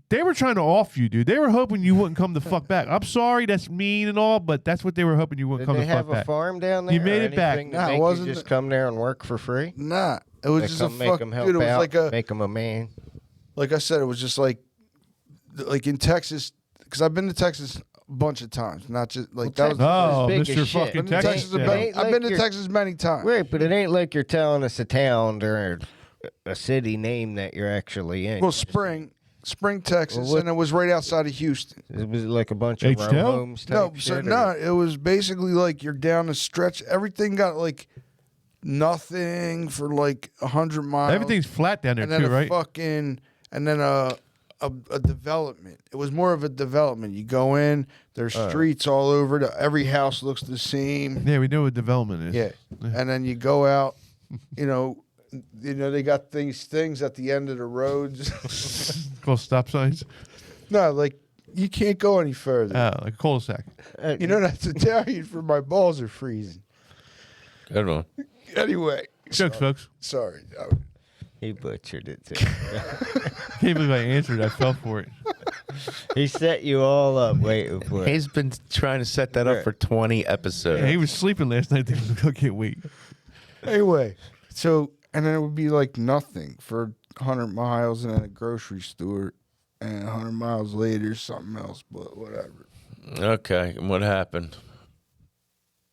They were trying to off you, dude. They were hoping you wouldn't come the fuck back. I'm sorry, that's mean and all, but that's what they were hoping you wouldn't Did come they the fuck have a back. farm down there? You made or it back. anything to Nah, it make you wasn't just come there and work for free? Nah, it was They just a come make fuck. them help Dude, it was out, like a make them a man. like I said, it was just like in Texas, because I've been to Texas a bunch of times, not just like that was. Texas Oh, big Mr. as shit. fucking I've been to Texas. Texas a yeah. bit- ain't I've like been to you're- Texas many times. Right, but it ain't like you're telling us a town or a city name that you're actually in. Well, Spring, Texas, Well, what- and it was right outside of Houston. It was like a bunch of row H-Town? homes type No, shit. it was basically like you're down the stretch. Everything got like nothing for like 100 miles. Everything's flat down there and then too, a right? fucking and then a a development. It was more of a development. You go in, there's streets all over. Every house looks the same. Yeah, we know what development is. Yeah. And then you go out, you know, they got things at the end of the roads. Called stop signs. No, like you can't go any further. Like a cul-de-sac. You know, that's Italian for my balls are freezing. Good one. Anyway. Jokes, folks. Sorry. He butchered it too. Can't believe I answered. I fell for it. He set you all up waiting for it. He's been trying to set that up for 20 episodes. Yeah, he was sleeping last night. I can't wait. Anyway, so and then it would be like nothing for 100 miles and then a grocery store, and 100 miles later something else, but whatever. Okay, and what happened?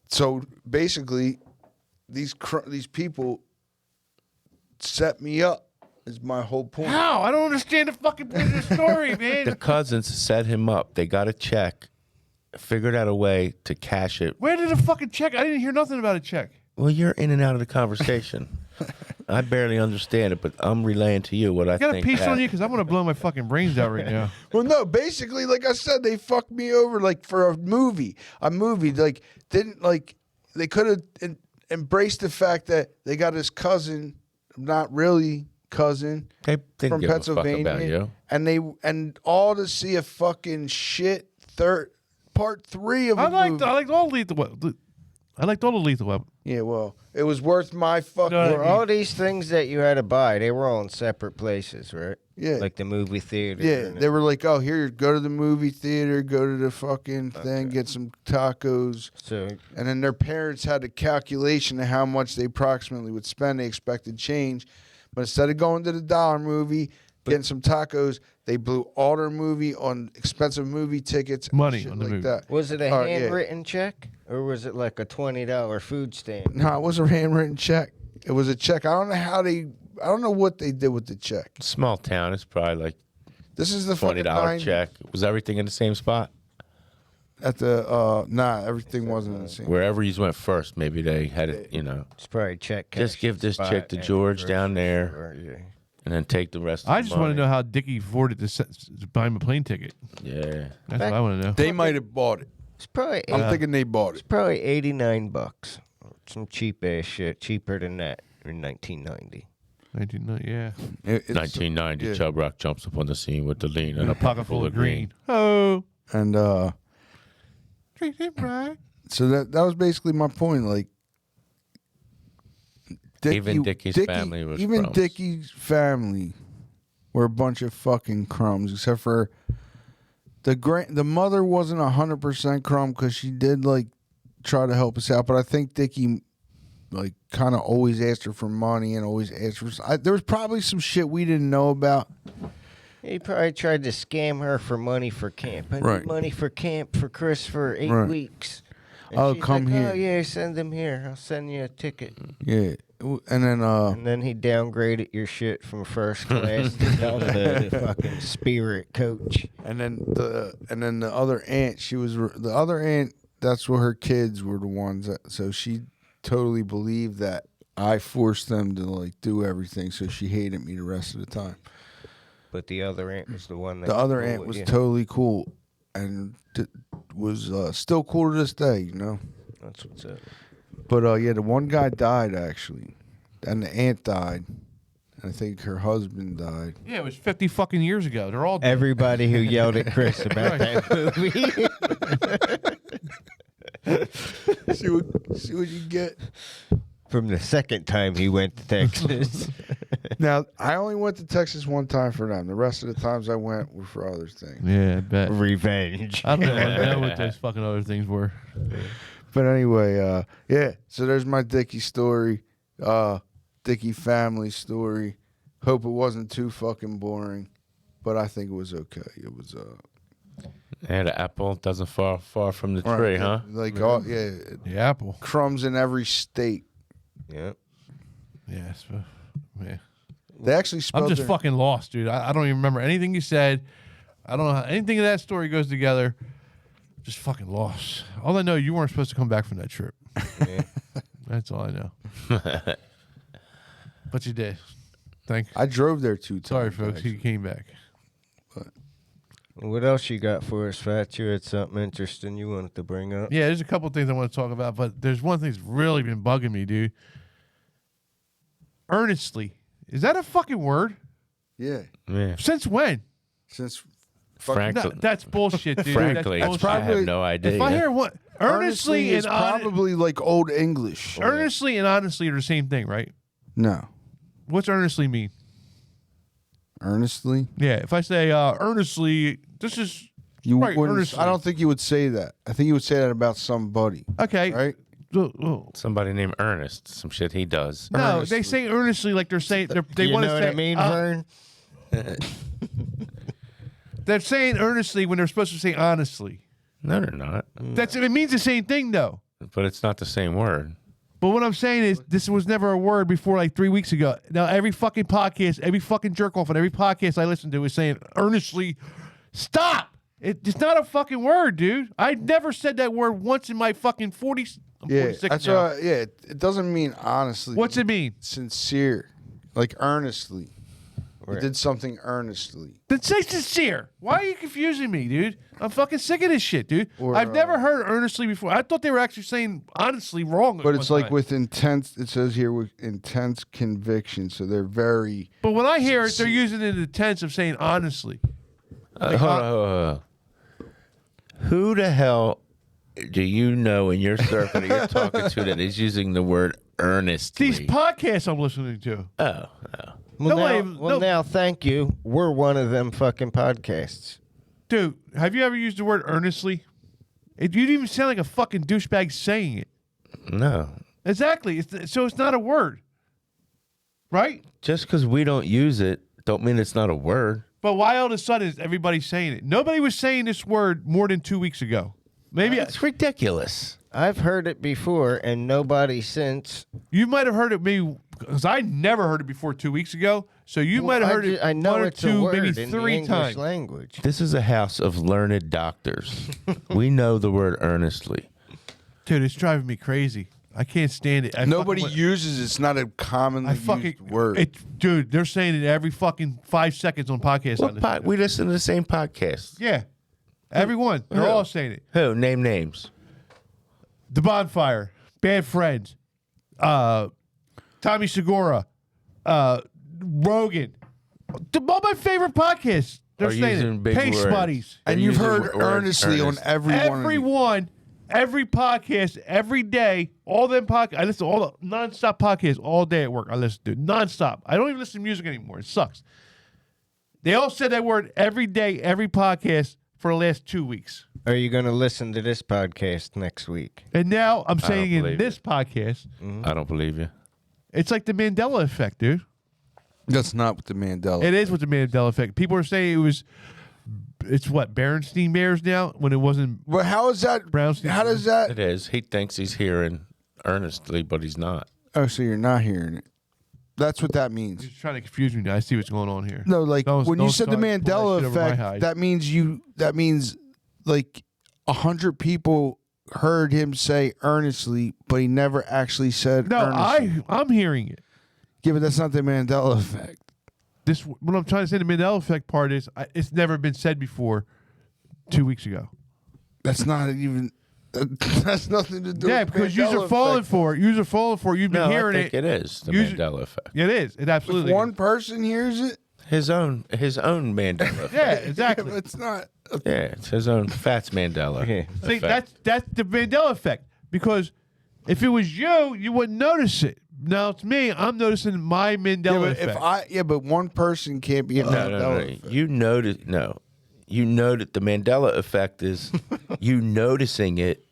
So basically, these people set me up. Is my whole point. How? I don't understand the fucking point of the story, man. The cousins set him up. They got a check, figured out a way to cash it. Where did the fucking check? I didn't hear nothing about a check. Well, you're in and out of the conversation. I barely understand it, but I'm relaying to you what I got think. a piece on happened. you because I want to blow my fucking brains out right now. Well, no, basically, like I said, they fucked me over like for a movie. Like didn't like they could have embraced the fact that they got his cousin, not really cousin, They didn't from give a fuck Pennsylvania, about you. and all to see a fucking shit part 3 of a movie. I liked all lethal weapon. I liked all the lethal weapon. Yeah, well, it was worth my fucking. Were all these things that you had to buy, they were all in separate places, right? Yeah. Like the movie theater. Yeah, and they were like, "Oh, here, go to the movie theater, go to the fucking thing, get some tacos." So, and then their parents had a calculation of how much they approximately would spend. They expected change, but instead of going to the dollar movie, getting some tacos, they blew all their movie on expensive movie tickets, and Money shit on the like movie. that. was it a Yeah. handwritten check, or was it like a $20 food stamp? No, it was a handwritten check. It was a check. I don't know what they did with the check. Small town. It's probably like This is the $20 fucking check. Was everything in the same spot? At the everything wasn't the same. Wherever you went first, maybe they had it, you know. It's probably check. Just give this spot check to at the George grocery down there, store, yeah. and then take the rest of I the just want to money. know how Dickey afforded to buy him a plane ticket. Yeah. That's what I want to know. They might have bought it. It's probably I'm thinking they bought it's it. probably $89. Some cheap ass shit, cheaper than that in 1990. 1990, yeah. It's- 1990, yeah. Chub Rock jumps up on the scene with the lean And a pocket full of green. Oh. And Treat it right. so that was basically my point. Like, Even Dickey's family was even crumbs. Dickey's family were a bunch of fucking crumbs, except for the mother wasn't 100% crumb because she did like try to help us out, but I think Dickey like kind of always asked her for money and always asked for. There was probably some shit we didn't know about. He probably tried to scam her for money for camp. I Right. need money for camp for Chris for 8 Right. weeks. And Oh, she's come like, here. Oh, yeah, send him here. I'll send you a ticket. Yeah, and then And then he downgraded your shit from first class to down to the fucking Spirit coach. and then the other aunt, the other aunt. That's what her kids were the ones that. So she totally believed that I forced them to like do everything. So she hated me the rest of the time. But the other aunt was the one that The other cool aunt with was you. totally cool, and was still cool to this day, you know. That's what's up. But yeah, the one guy died actually, and the aunt died, and I think her husband died. Yeah, it was 50 fucking years ago. They're all dead. Everybody who yelled at Chris about Right. that movie. see what you get. From the second time he went to Texas. Now I only went to Texas one time for them. The rest of the times I went were for other things. Yeah, I bet. Revenge. I don't know what those fucking other things were. But anyway, yeah. So there's my Dickey story, Dickey family story. Hope it wasn't too fucking boring, but I think it was okay. It was And the apple doesn't fall far from the right, tree, huh? Like The apple. crumbs in every state. Yeah. Yes. Yeah. They actually I'm spelled just their- fucking lost, dude. I don't even remember anything you said. I don't know how anything of that story goes together. Just fucking lost. All I know, you weren't supposed to come back from that trip. Yeah. That's all I know. But you did. Thank. I drove there 2 times. Sorry, folks. actually. He came back. What else you got for us, Fat? You had something interesting you wanted to bring up? Yeah, there's a couple things I want to talk about, but there's one thing that's really been bugging me, dude. Earnestly. Is that a fucking word? Yeah. Yeah. Since when? Since Frankly, No, that's bullshit, dude. frankly, that's bullshit. I have no idea. If I hear what earnestly is and probably like old English. earnestly and honestly are the same thing, right? No. What's earnestly mean? Earnestly? Yeah, if I say earnestly, this is You right, wouldn't, earnestly. I don't think you would say that. I think you would say that about somebody. Okay. Right? Somebody named Ernest, some shit he does. No, Earnestly. they say earnestly like they're saying they You want know to what say. I mean, Vern? They're saying earnestly when they're supposed to say honestly. No, they're not. It means the same thing though. But it's not the same word. But what I'm saying is, this was never a word before like 3 weeks ago. Now, every fucking podcast, every fucking jerk off on every podcast I listen to is saying earnestly, stop. It's not a fucking word, dude. I never said that word once in my fucking 40. I'm Yeah. 46 That's now. what, yeah. It doesn't mean honestly. What's it mean? Sincere. Like earnestly. You did something earnestly. Then say sincere. Why are you confusing me, dude? I'm fucking sick of this shit, dude. Or, I've never heard earnestly before. I thought they were actually saying honestly wrong. But it's like time. with intense, it says here with intense conviction. So they're very. But when I hear it, they're using it in the tense of saying honestly. Hold on. Who the hell do you know in your circle that you're talking to that is using the word earnestly? These podcasts I'm listening to. Oh. Well, now, thank you. We're one of them fucking podcasts. Dude, have you ever used the word earnestly? You didn't even sound like a fucking douchebag saying it. No. Exactly. So it's not a word. Right? Just because we don't use it, don't mean it's not a word. But why all of a sudden is everybody saying it? Nobody was saying this word more than 2 weeks ago. Maybe It's ridiculous. I've heard it before, and nobody since. You might have heard it maybe because I never heard it before 2 weeks ago. So you Well, might have heard it I know one or it's a two, word maybe in the 3 English times. language. This is a house of learned doctors. We know the word earnestly. Dude, it's driving me crazy. I can't stand it. Nobody uses it's not a commonly used word. Dude, they're saying it every fucking 5 seconds on podcasts. We listen to the same podcast. Yeah. Everyone. They're all saying it. Who? Name names. The Bonfire, Bad Friends, Tommy Segura, Rogan. All my favorite podcasts. They're Are saying using it. big Pace words. Buddies. And you've heard earnestly on every one. Everyone, every podcast, every day, all them podcasts. I listen to all the nonstop podcasts all day at work. I listen to nonstop. I don't even listen to music anymore. It sucks. They all said that word every day, every podcast for the last 2 weeks. Are you going to listen to this podcast next week? And now I'm saying in believe this podcast, I don't believe you. it's like the Mandela effect, dude. That's not what the Mandela. It is with the Mandela effect. People are saying it's what, Berenstein Bears now when it wasn't. But how is that? Brownstein How does that? It is. He thinks he's hearing earnestly, but he's not. Oh, so you're not hearing it. That's what that means. You're trying to confuse me now. I see what's going on here. No, like Don't- when you don't said the start pulling Mandela shit over my effect, eyes. that means like 100 people heard him say earnestly, but he never actually said No, earnestly. I'm hearing it. Yeah, but that's not the Mandela effect. What I'm trying to say, the Mandela effect part is it's never been said before 2 weeks ago. That's not even. That's nothing to do. Yeah, with because Mandela you're falling effect. for it. You're falling for it. You've been No, hearing I think it is the Use- Mandela effect. It is. It absolutely If one is. person hears it, His own Mandela effect. Yeah, exactly. it's not. Yeah, it's his own Fats Mandela. See, effect. that's the Mandela effect. Because if it was you wouldn't notice it. Now it's me. I'm noticing my Mandela effect. But one person can't be a Mandela No. effect. You know that the Mandela effect is you noticing it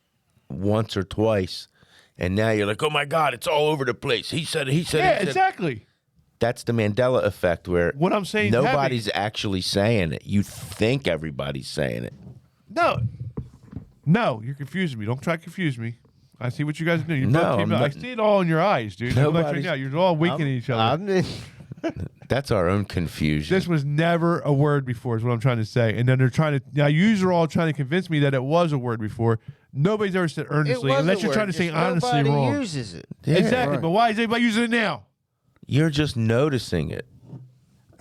once or twice, and now you're like, oh my God, it's all over the place. He said it. Yeah, he said it. exactly. That's the Mandela effect where What I'm saying is nobody's actually saying it. You think everybody's saying it. No, you're confusing me. Don't try to confuse me. I see what you guys are doing. You're No, both I'm teaming up. I not- see it all in your eyes, dude. Nobody's- You're all winking at each other. That's our own confusion. This was never a word before, is what I'm trying to say. And then they're trying to now. You are all trying to convince me that it was a word before. Nobody's ever said earnestly, was unless a you're word, trying to say just honestly nobody wrong. uses it. Yeah, exactly, right. but why is everybody using it now? You're just noticing it.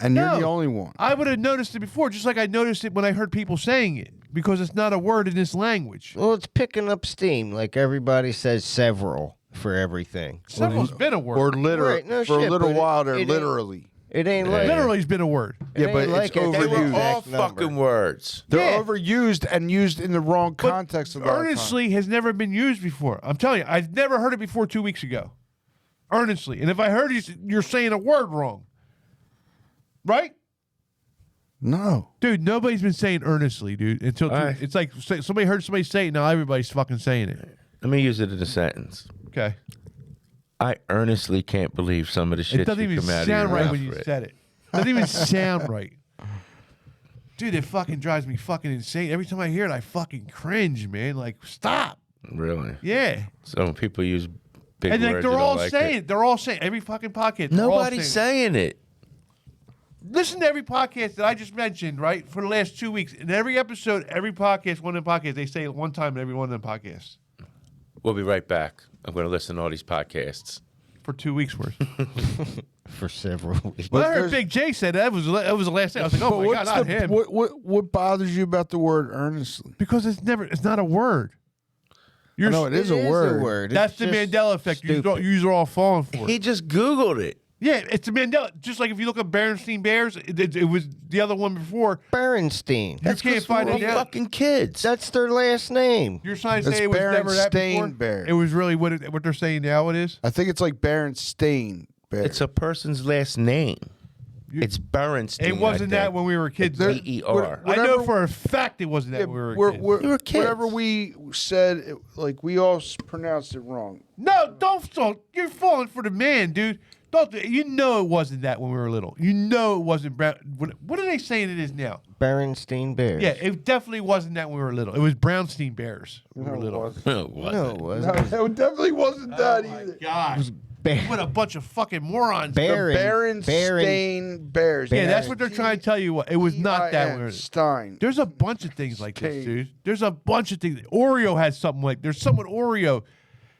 And No. you're the only one. I would have noticed it before, just like I noticed it when I heard people saying it, because it's not a word in this language. Well, it's picking up steam. Like everybody says several for everything. Several's been a word. Or literally. Right, no for shit, a little but while, it they're ain't- literally. It ain't like Literally's been a word. it Yeah, but ain't like it's it. They were overused. all Exact number. fucking words. They're Yeah. overused and used in the wrong But context. A lot of times. earnestly has never been used before. I'm telling you, I've never heard it before 2 weeks ago. Earnestly. And if I heard you're saying a word wrong. Right? No. Dude, nobody's been saying earnestly, dude. Until Alright. it's like somebody heard somebody say it, now everybody's fucking saying it. Let me use it in a sentence. Okay. I earnestly can't believe some of the shit It doesn't you even come out of sound your right mouth when you with. said it. Doesn't even sound right. Dude, it fucking drives me fucking insane. Every time I hear it, I fucking cringe, man. Like, stop. Really? Yeah. So when people use big And like words, they're you don't all like saying it. they're all saying every fucking podcast. they're all Nobody's saying it. Listen to every podcast that I just mentioned, right? For the last 2 weeks. In every episode, every podcast, one of the podcasts, they say it one time in every one of the podcasts. We'll be right back. I'm going to listen to all these podcasts. For 2 weeks worth. for several weeks. When I But heard there's- Big J say that was the last thing. I was like, oh But my God, what's not the, him. what bothers you about the word earnestly? Because it's not a word. I know it is a word. That's It's the just Mandela effect. stupid. You're all falling for He it. just Googled it. Yeah, it's a Mandela. Just like if you look at Berenstein Bears, it was the other one before. Berenstein. You can't find We're it now. fucking kids. That's their last name. You're trying to It's say it was never that before? Berenstain Bear. It was really what they're saying now it is? I think it's like Berenstain Bear. It's a person's last name. It's Berenstein. It wasn't that when we were kids. There- B-E-R. I know for a fact it wasn't that Yeah, when we were we're- kids. we're- We were kids. Whatever we said, like we all pronounced it wrong. No, don't. You're falling for the man, dude. Don't. You know it wasn't that when we were little. You know it wasn't brown. What are they saying it is now? Berenstein Bears. Yeah, it definitely wasn't that when we were little. It was Brownstein Bears when we were little. No, it wasn't. No, it wasn't. No, it definitely wasn't that either. God, Bear- what a bunch of fucking morons. Bear- Berenstain Bears. Yeah, that's what they're trying to tell you. What it was not that when we were. Stein. There's a bunch of things like this, dude. There's a bunch of things. Oreo had something like. There's some with Oreo.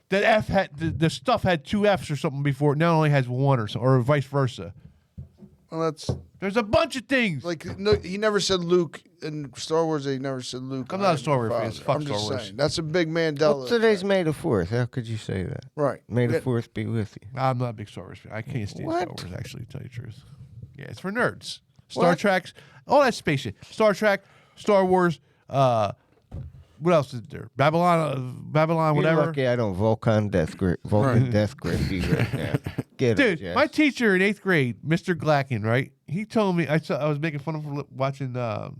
That F had the stuff had 2 Fs or something before. It now only has 1 or vice versa. Well, that's There's a bunch of things. like no, he never said Luke in Star Wars. He never said Luke. I'm not a I am Star your Wars fan. father. Fuck I'm Star just Wars. saying that's a big Mandela. Well, today's May the 4th. How could you say that? right. May the Yeah. 4th be with you. I'm not a big Star Wars fan. I can't stand Star What? Wars, actually, to tell you the truth. Yeah, it's for nerds. Star What? Trek's, all that space shit. Star Trek, Star Wars, what else is there? Babylon, You're whatever. lucky I don't Vulcan death grip you right now. Get it, Dude, Jess. my teacher in 8th grade, Mr. Glacken, right? He told me, I was making fun of him watching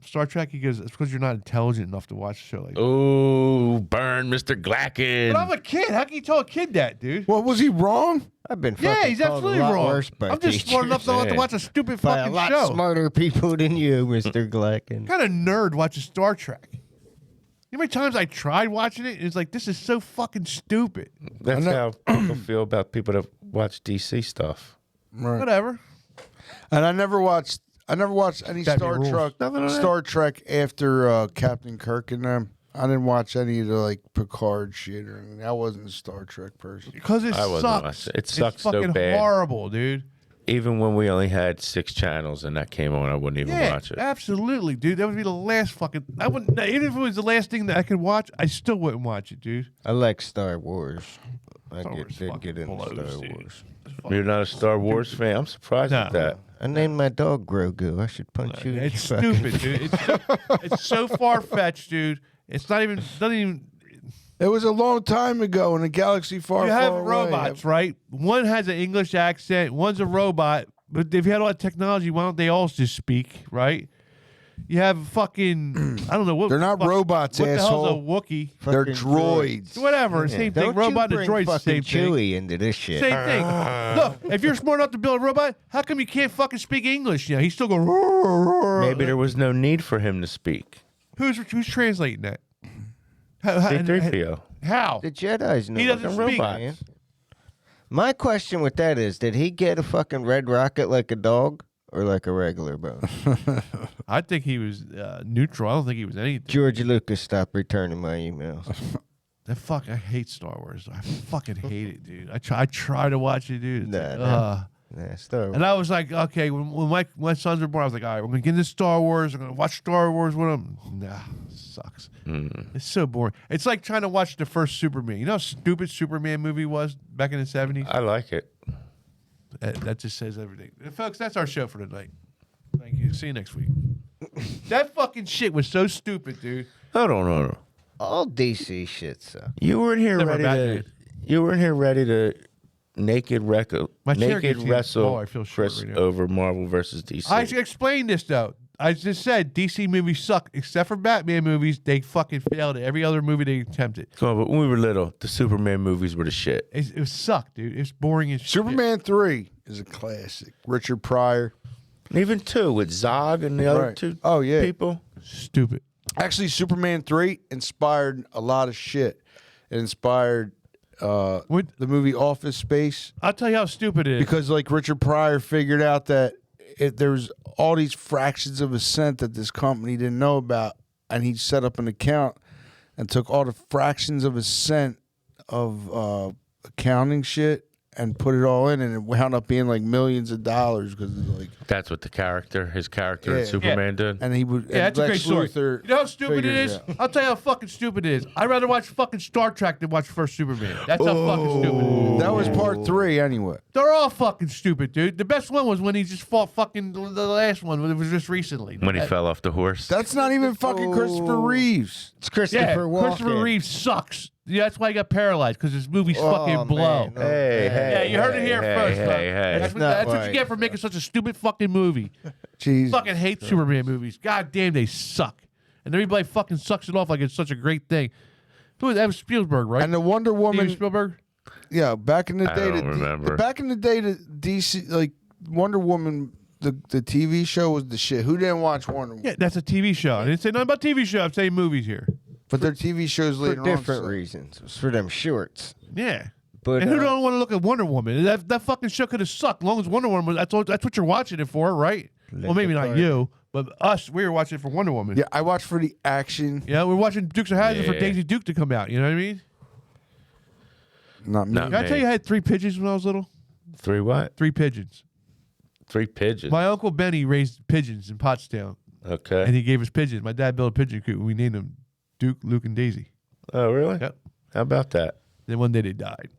Star Trek. He goes, it's because you're not intelligent enough to watch a show like that. Oh, burn, Mr. Glacken. But I'm a kid. How can you tell a kid that, dude? What was he wrong? I've been Yeah, fucking he's called absolutely a lot wrong. worse by I'm just smart enough not to Yeah. watch a stupid by a fucking lot show. smarter people than you, Mr. Glacken. What kind of nerd watches Star Trek? You know how many times I tried watching it? It's like, this is so fucking stupid. That's how people feel about people that watch DC stuff. Right. Whatever. And I never watched any That'd be Star rules. Trek. Nothing on that. Star Trek after Captain Kirk and them. I didn't watch any of the like Picard shit or anything. I wasn't a Star Trek person. Because it I wasn't sucks. watching it. It sucks it's so fucking bad. horrible, dude. Even when we only had 6 channels and that came on, I wouldn't even Yeah, watch it. absolutely, dude. That would be the last fucking. I wouldn't. Even if it was the last thing that I could watch, I still wouldn't watch it, dude. I like Star Wars. I Star Wars did fucking get into blows, Star dude. Wars. You're not a Star Wars fan? I'm surprised at No. that. I named my dog Grogu. I should punch you. in It's your fucking- stupid, dude. It's so far fetched, dude. It's not even. Doesn't even. It was a long time ago in a galaxy far, You have far away. robots, right? One has an English accent. One's a robot. But if you had all that technology, why don't they all just speak, right? You have fucking. I don't know what. They're not robots, what asshole. the hell's a Wookiee? They're Fucking droids. Whatever, same thing. Don't Robot you and bring droids, same fucking thing. Chewie into this shit. Same thing. Look, if you're smart enough to build a robot, how come you can't fucking speak English? You know, he's still going. Maybe there was no need for him to speak. Who's translating that? C-3PO. How? The Jedi's know He doesn't fucking speak. man. My question with that is, did he get a fucking red rocket like a dog or like a regular bone? I think he was neutral. I don't think he was anything. George Lucas, stop returning my emails. I hate Star Wars. I fucking hate it, dude. I try to watch it, dude. It's Nah, like, nah. Yeah, Star Wars. And I was like, okay, when my sons were born, I was like, all right, we're going to get into Star Wars. I'm going to watch Star Wars with them. Nah, sucks. It's so boring. It's like trying to watch the first Superman. You know how stupid Superman movie was back in the 70s? I like it. That just says everything. And folks, that's our show for tonight. Thank you. See you next week. That fucking shit was so stupid, dude. Hold on. All DC shit sucks. You weren't here Never ready Batman. to. You weren't here ready to naked My chair naked gets you- wrestle I feel short Chris right now. over Marvel versus DC. I should explain this, though. I just said DC movies suck, except for Batman movies. They fucking failed at every other movie they attempted. Come on, but when we were little, the Superman movies were the shit. It sucked, dude. It's boring as shit. Superman 3 is a classic. Richard Pryor. Even 2 with Zog and the other Right. two Oh, yeah. people. Stupid. Actually, Superman 3 inspired a lot of shit. It inspired What? the movie Office Space I'll tell you how stupid it is. because, like, Richard Pryor figured out that there's all these fractions of a cent that this company didn't know about, and he set up an account and took all the fractions of a cent of accounting shit and put it all in, and it wound up being like millions of dollars because like That's what his character in Yeah. Superman did. and he would. Yeah, and that's a great Lex story. Luthor You know how stupid it figured is? out. I'll tell you how fucking stupid it is. I'd rather watch fucking Star Trek than watch first Superman. That's how fucking stupid it is. That was part 3 anyway. They're all fucking stupid, dude. The best one was when he just fought fucking the last one. It was just recently. When he fell off the horse. That's not even fucking Christopher Reeves. It's Christopher Yeah, Walken. Christopher Reeve sucks. Yeah, that's why he got paralyzed, because his movies Oh, fucking blow. man, no. Hey, Yeah, you heard it here first. Hey, bro. hey. That's, not that's what you right. get for making such a stupid fucking movie. Jeez. Fucking hate Superman movies. God damn, they suck. And everybody fucking sucks it off like it's such a great thing. Who was that? Was Spielberg, right? And the Wonder Steven Woman, Spielberg? yeah, back in the I day, don't remember. back in the day, the DC like Wonder Woman, the TV show was the shit. Who didn't watch Wonder Woman? Yeah, that's a TV show. I didn't say nothing about TV show. I'm saying movies here. But their TV shows For later different on. reasons. It was for them shorts. Yeah. But And who don't want to look at Wonder Woman? That fucking show could have sucked. As long as Wonder Woman was, that's what you're watching it for, right? Well, maybe not you, but us. We were watching it for Wonder Woman. Yeah, I watched for the action. Yeah, we're watching Dukes of Hazzard for Yeah. Daisy Duke to come out. You know what I mean? Not me. Not Can I tell you I had 3 pigeons when I was little? 3 what? 3 pigeons. 3 pigeons. My Uncle Benny raised pigeons in Pottstown, Okay. and he gave us pigeons. My dad built a pigeon coop, and we named them Duke, Luke, and Daisy. Oh, really? Yep. How about that? Then one day they died.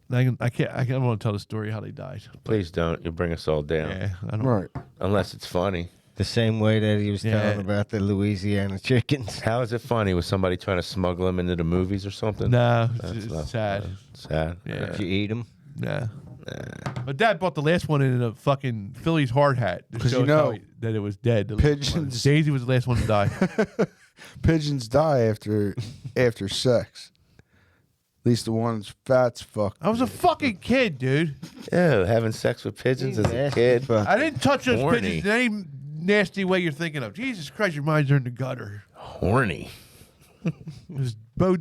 And I don't want to tell the story how they died. Please don't. You'll bring us all down. Yeah, I don't. Right. Unless it's funny. The same way that he was Yeah. telling about the Louisiana chickens. How is it funny? Was somebody trying to smuggle them into the movies or something? No, That's it's not sad. fun. Sad. Yeah. Did you eat them? Nah. My dad bought the last one in a fucking Phillies hard hat to 'Cause show you us know, that it was dead. pigeons- Daisy was the last one to die. Pigeons die after sex. At least the ones fat's fucked. I was a fucking kid, dude. Yeah, having sex with pigeons as a Nasty kid. fuck. I didn't touch those Horny. pigeons in any nasty way you're thinking of. Jesus Christ, your minds are in the gutter. Horny. It was Bo.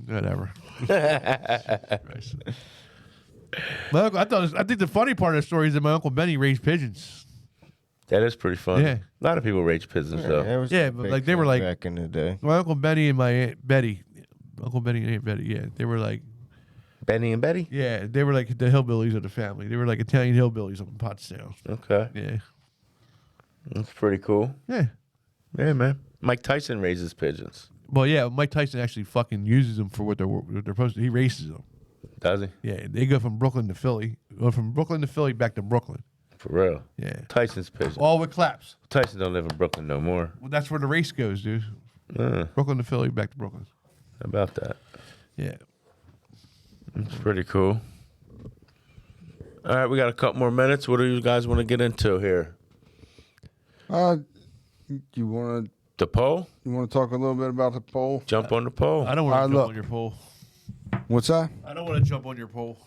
Whatever. Christ. My uncle, I think the funny part of the story is that my Uncle Benny raised pigeons. That is pretty funny. Yeah. A lot of people rage pigeons, though. That was Yeah, a but, big like, they were thing like- back in the day. My Uncle Benny and my Aunt Betty. Uncle Benny and Aunt Betty, yeah. They were like, Benny and Betty? yeah, they were like the hillbillies of the family. They were like Italian hillbillies up in Pottstown. Okay. Yeah. That's pretty cool. Yeah. Yeah, man. Mike Tyson raises pigeons. Well, yeah, Mike Tyson actually fucking uses them for what they're supposed to. He races them. Does he? Yeah, they go from Brooklyn to Philly. Or from Brooklyn to Philly back to Brooklyn. For real? Yeah. Tyson's pigeon. All with claps. Tyson don't live in Brooklyn no more. Well, that's where the race goes, dude. Brooklyn to Philly, back to Brooklyn. How about that? Yeah. It's pretty cool. All right, we got a couple more minutes. What do you guys want to get into here? You want The poll? to talk a little bit about the poll? Jump on the poll. I don't want to jump look. on your pole. What's that? I don't want to jump on your pole.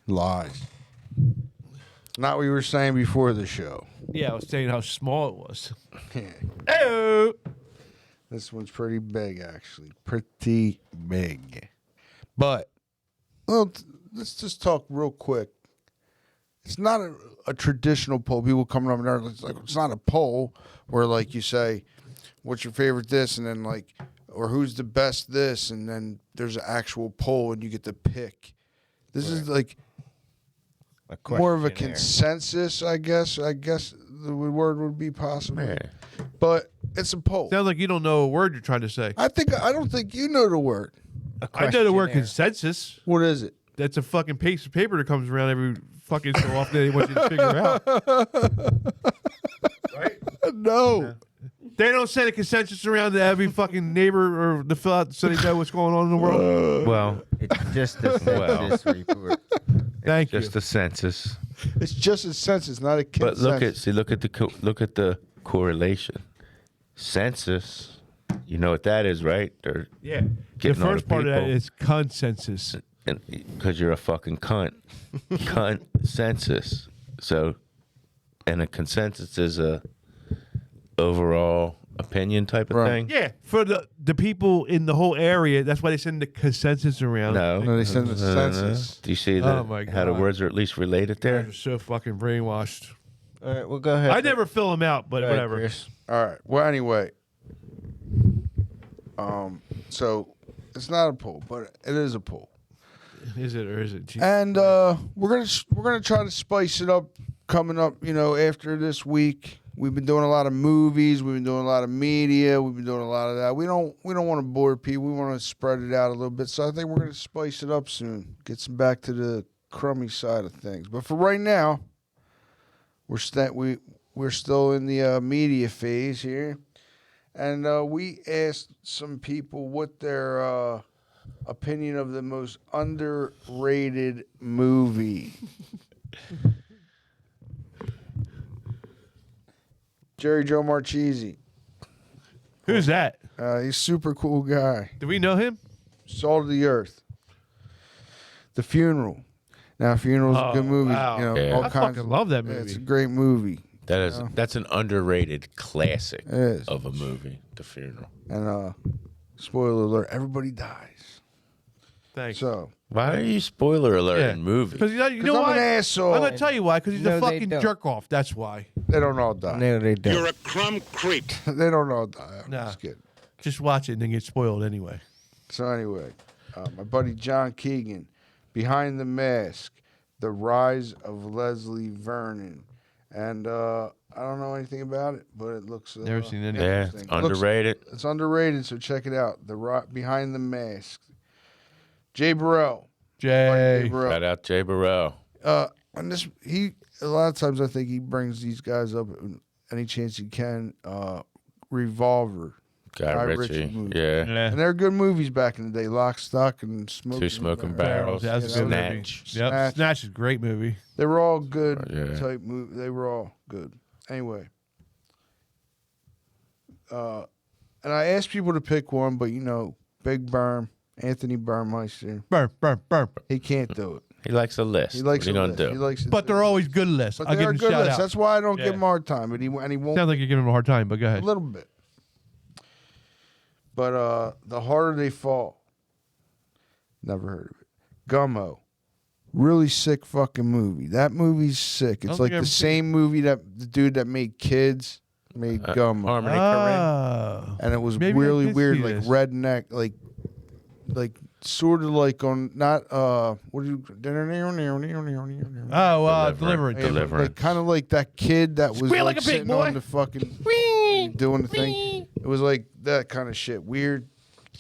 Lies. Not what you were saying before the show. Yeah, I was saying how small it was. Yeah. Oh. This one's pretty big, actually. Pretty big. But, well, let's just talk real quick. It's not a traditional poll. People coming up and down, it's not a poll where, like, you say, what's your favorite this? And then, like, or who's the best this? And then there's an actual poll and you get to pick. This is like, more of a question there. consensus, I guess. I guess the word would be possible. Yeah. But it's a poll. Sounds like you don't know a word you're trying to say. I don't think you know the word. I know the word questionnaire. consensus. What is it? That's a fucking piece of paper that comes around every fucking so often they want you to figure out. Right? No. They don't send a consensus around to every fucking neighbor or to fill out so they know what's going on in the world. Well, It's just a census report. Thank you. just a census. It's just a census, not a But consensus. look at the correlation. Census. You know what that is, right? They're Yeah. The getting all first part of that people. is consensus. Because you're a fucking cunt. Consensus. So, and a consensus is a overall opinion type of thing. Yeah, for the people in the whole area, that's why they send the consensus around. No, No, they send the census. Do you see Oh my how the God. words are at least related there? They're so fucking brainwashed. All right, well, go ahead. I never fill them out, but Go ahead, whatever. Chris. All right. Well, anyway. So it's not a poll, but it is a poll. Is it or is it? And we're gonna try to spice it up coming up. After this week, we've been doing a lot of movies. We've been doing a lot of media. We've been doing a lot of that. We don't want to bore people. We want to spread it out a little bit. So I think we're gonna spice it up soon. Get some back to the crummy side of things. But for right now, we're still in the media phase here, and we asked some people what their opinion of the most underrated movie. Jerry Joe Marchese. Who's that? He's a super cool guy. Do we know him? Salt of the Earth. The Funeral. Now, Funeral's a good movie. Wow. Yeah. All I kinds fucking love that movie. It's a great movie. That's an underrated classic It is. of a movie, The Funeral. And spoiler alert, everybody dies. Thanks. So Why are you spoiler alert in movies? Because you know I'm why? an asshole. I'm gonna tell you why. Because he's No, a they fucking don't. jerk off. That's why. they don't all die. No, they don't. You're a crumb creep. They don't all die. I'm Nah. just kidding. Just watch it and then get spoiled anyway. So anyway, my buddy John Keegan, Behind the Mask, The Rise of Leslie Vernon, and I don't know anything about it, but it looks Never seen any. Yeah, interesting. it's underrated. It's underrated, so check it out. Behind the Mask. Jay Burrell. Jay. Burrell. Shout out Jay Burrell. And a lot of times I think he brings these guys up any chance he can. Revolver. Guy Ritchie. movies. Yeah. And they're good movies back in the day. Lock, Stock, and Smoking. Two Smoking Barrels. That was a good movie. Snatch. Yep. Snatch. Snatch is a great movie. They were all good Yeah. type movies. They were all good. Anyway. And I asked people to pick one, but Big Berm, Anthony Burmeister, Burn. he can't do it. He likes a list. He likes what are you a going list. to He do? likes it. But they're always good lists. But I'll they give are him a good shout lists. out. That's why I don't Yeah. give him a hard time. But he won't Sounds like you're giving him a hard time, but go a ahead. little bit. But The Harder They Fall. Never heard of it. Gummo. Really sick fucking movie. That movie's sick. don't It's think like I've the seen same movie that the dude that made Kids made Gummo. Harmony Korine. Oh. And it was Maybe I really did weird, see like this. redneck, like sort of like on not what do you Deliverance. Deliverance. like kind of like that kid that was Squeal like like a pig, sitting boy. on the fucking doing the thing. It was like that kind of shit. Weird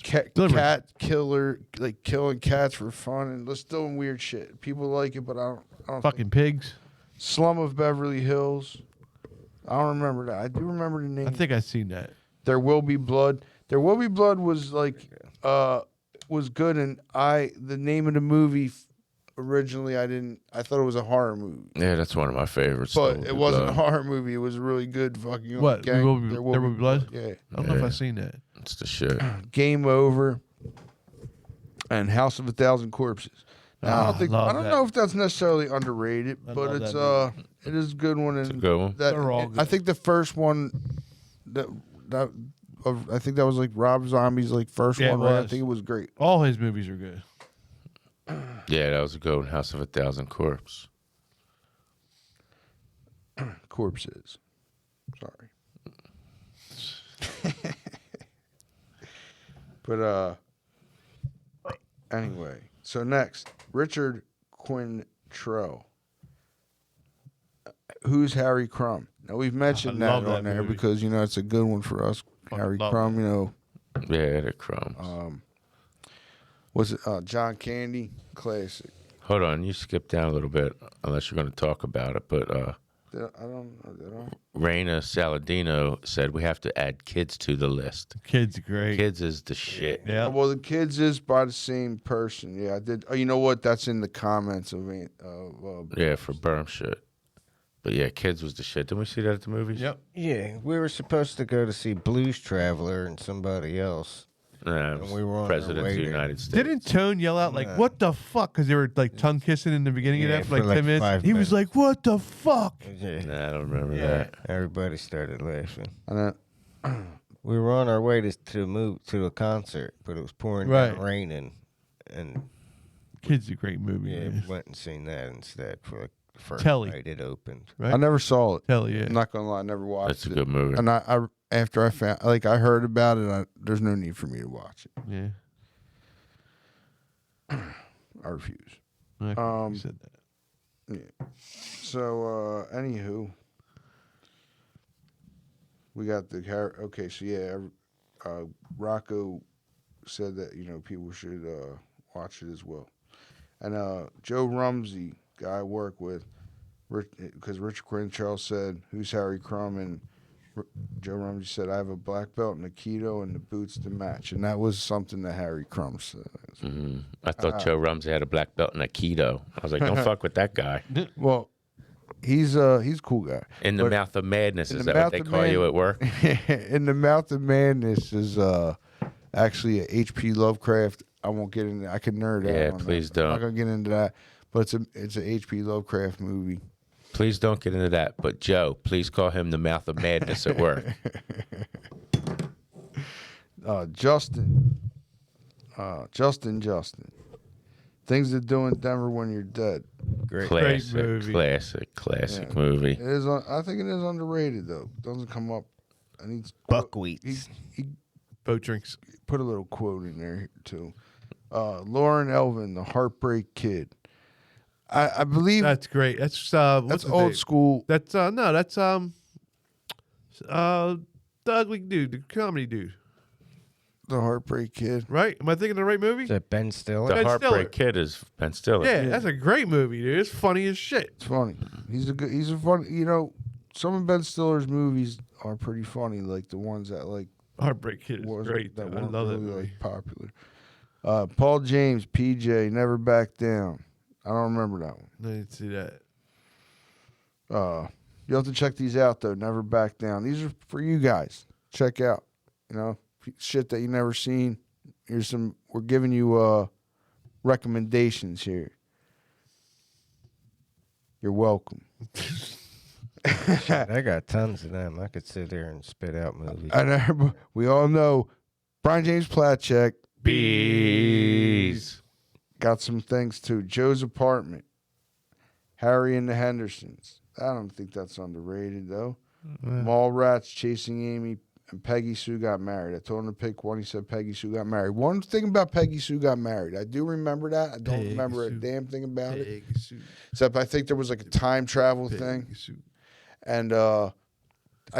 cat Deliverance. killer, like killing cats for fun and just doing weird shit. People like it, but I don't Fucking pigs. Slum of Beverly Hills. I don't remember that. I do remember the name. I think I've seen that. There Will Be Blood. There Will Be Blood was like was good, and the name of the movie originally I thought it was a horror movie, Yeah, that's one of my favorites. but though. it wasn't a horror movie. It was a really good fucking What? gang. There Will Be Blood? Yeah. I don't know if I've seen that. It's the shit. Game Over and House of a Thousand Corpses. Now, I don't know if that's necessarily underrated, but love it's that it is a good one. And a good one. They're all good. I think the first one I think that was like Rob Zombie's like first Yeah, it one, right? I was. think it was great. All his movies are good. Yeah, that was a good one. House of a Thousand Corpses. Corpses. Sorry. But anyway, so next, Richard Quintrell. Who's Harry Crumb? Now we've mentioned I that love on that there movie. because it's a good one for us. Harry love Crumb, Yeah, the Crumbs. was it John Candy? Classic. Hold on, you skipped down a little bit, unless you're going to talk about it. But I don't know. Did I? Raina Saladino said we have to add kids to the list. Kids are great. Kids is the shit. Yeah. Well, the kids is by the same person. Yeah, I did. Oh, you know what? That's in the comments of Yeah, for Berm shit. But yeah, kids was the shit. Didn't we see that at the movies? Yep. Yeah, we were supposed to go to see Blues Traveler and somebody else. Nah, it was we were on our President of way the there. United States. Didn't Tone yell out like, "What the fuck?" Because they were like tongue kissing in the beginning of Yeah, that for like for like 10 minutes. 5 He was minutes. like, "What the fuck?" Yeah, Nah, I don't remember that. everybody started laughing. And We were on our way to a concert, but it was pouring down Right. raining, and Kids is a great movie. yeah, man. went and seen that instead for like the first Telly. night it opened. Right? I never saw it. Hell yeah. I'm not gonna lie, I never watched That's a it. good movie. And I after I found I heard about it, there's no need for me to watch it. Yeah. I refuse. Okay, you said that. Yeah. So anywho, we got the okay. So yeah, Rocco said that people should watch it as well, and Joe Rumsey, guy I work with, because Richard Crenshaw said, "Who's Harry Crumb?" and Joe Rumsey said, "I have a black belt and Aikido and the boots to match," and that was something that Harry Crumb said. I thought Joe Rumsey had a black belt in Aikido. I was like, don't fuck with that guy. Well, he's a cool guy. In the But Mouth of Madness, in is the that what Mouth they of call you Mad- at work? In the Mouth of Madness is actually a H.P. Lovecraft. I won't get into. I can nerd out. Yeah, on please that. I'm don't. not gonna get into that. But it's a H.P. Lovecraft movie. Please don't get into that. But Joe, please call him the Mouth of Madness at work. Justin. Things to do in Denver when you're dead. Great. Classic, movie. classic Yeah. movie. It is. I think it is underrated though. Doesn't come up. And he's Buckwheats. He Boat drinks. put a little quote in there too. Lauren Elvin, the Heartbreak Kid. I believe That's great. That's what's that's his old name? school. That's no, that's the ugly dude, the comedy dude, The Heartbreak Kid. right? Am I thinking of the right movie? Is that Ben Stiller? The Ben Heartbreak Stiller. Kid is Ben Stiller. Yeah, that's a great movie, dude. It's funny as shit. It's funny. He's a funny. Some of Ben Stiller's movies are pretty funny, like the ones that Heartbreak Kid is was great. that Though. I weren't love that really movie. popular. Paul James, PJ, Never Back Down. I don't remember that one. I didn't see that. You have to check these out though. Never Back Down. These are for you guys. Check out. Shit that you never seen. Here's some. We're giving you recommendations here. You're welcome. I got tons of them. I could sit there and spit out movies. And we all know Brian James Platchek Bees. got some things too. Joe's Apartment, Harry and the Hendersons. I don't think that's underrated though. Mallrats, Chasing Amy, and Peggy Sue Got Married. I told him to pick one. He said Peggy Sue Got Married. One thing about Peggy Sue Got Married, I do remember that. I don't remember a damn thing about it. Except I think there was like a time travel thing. And I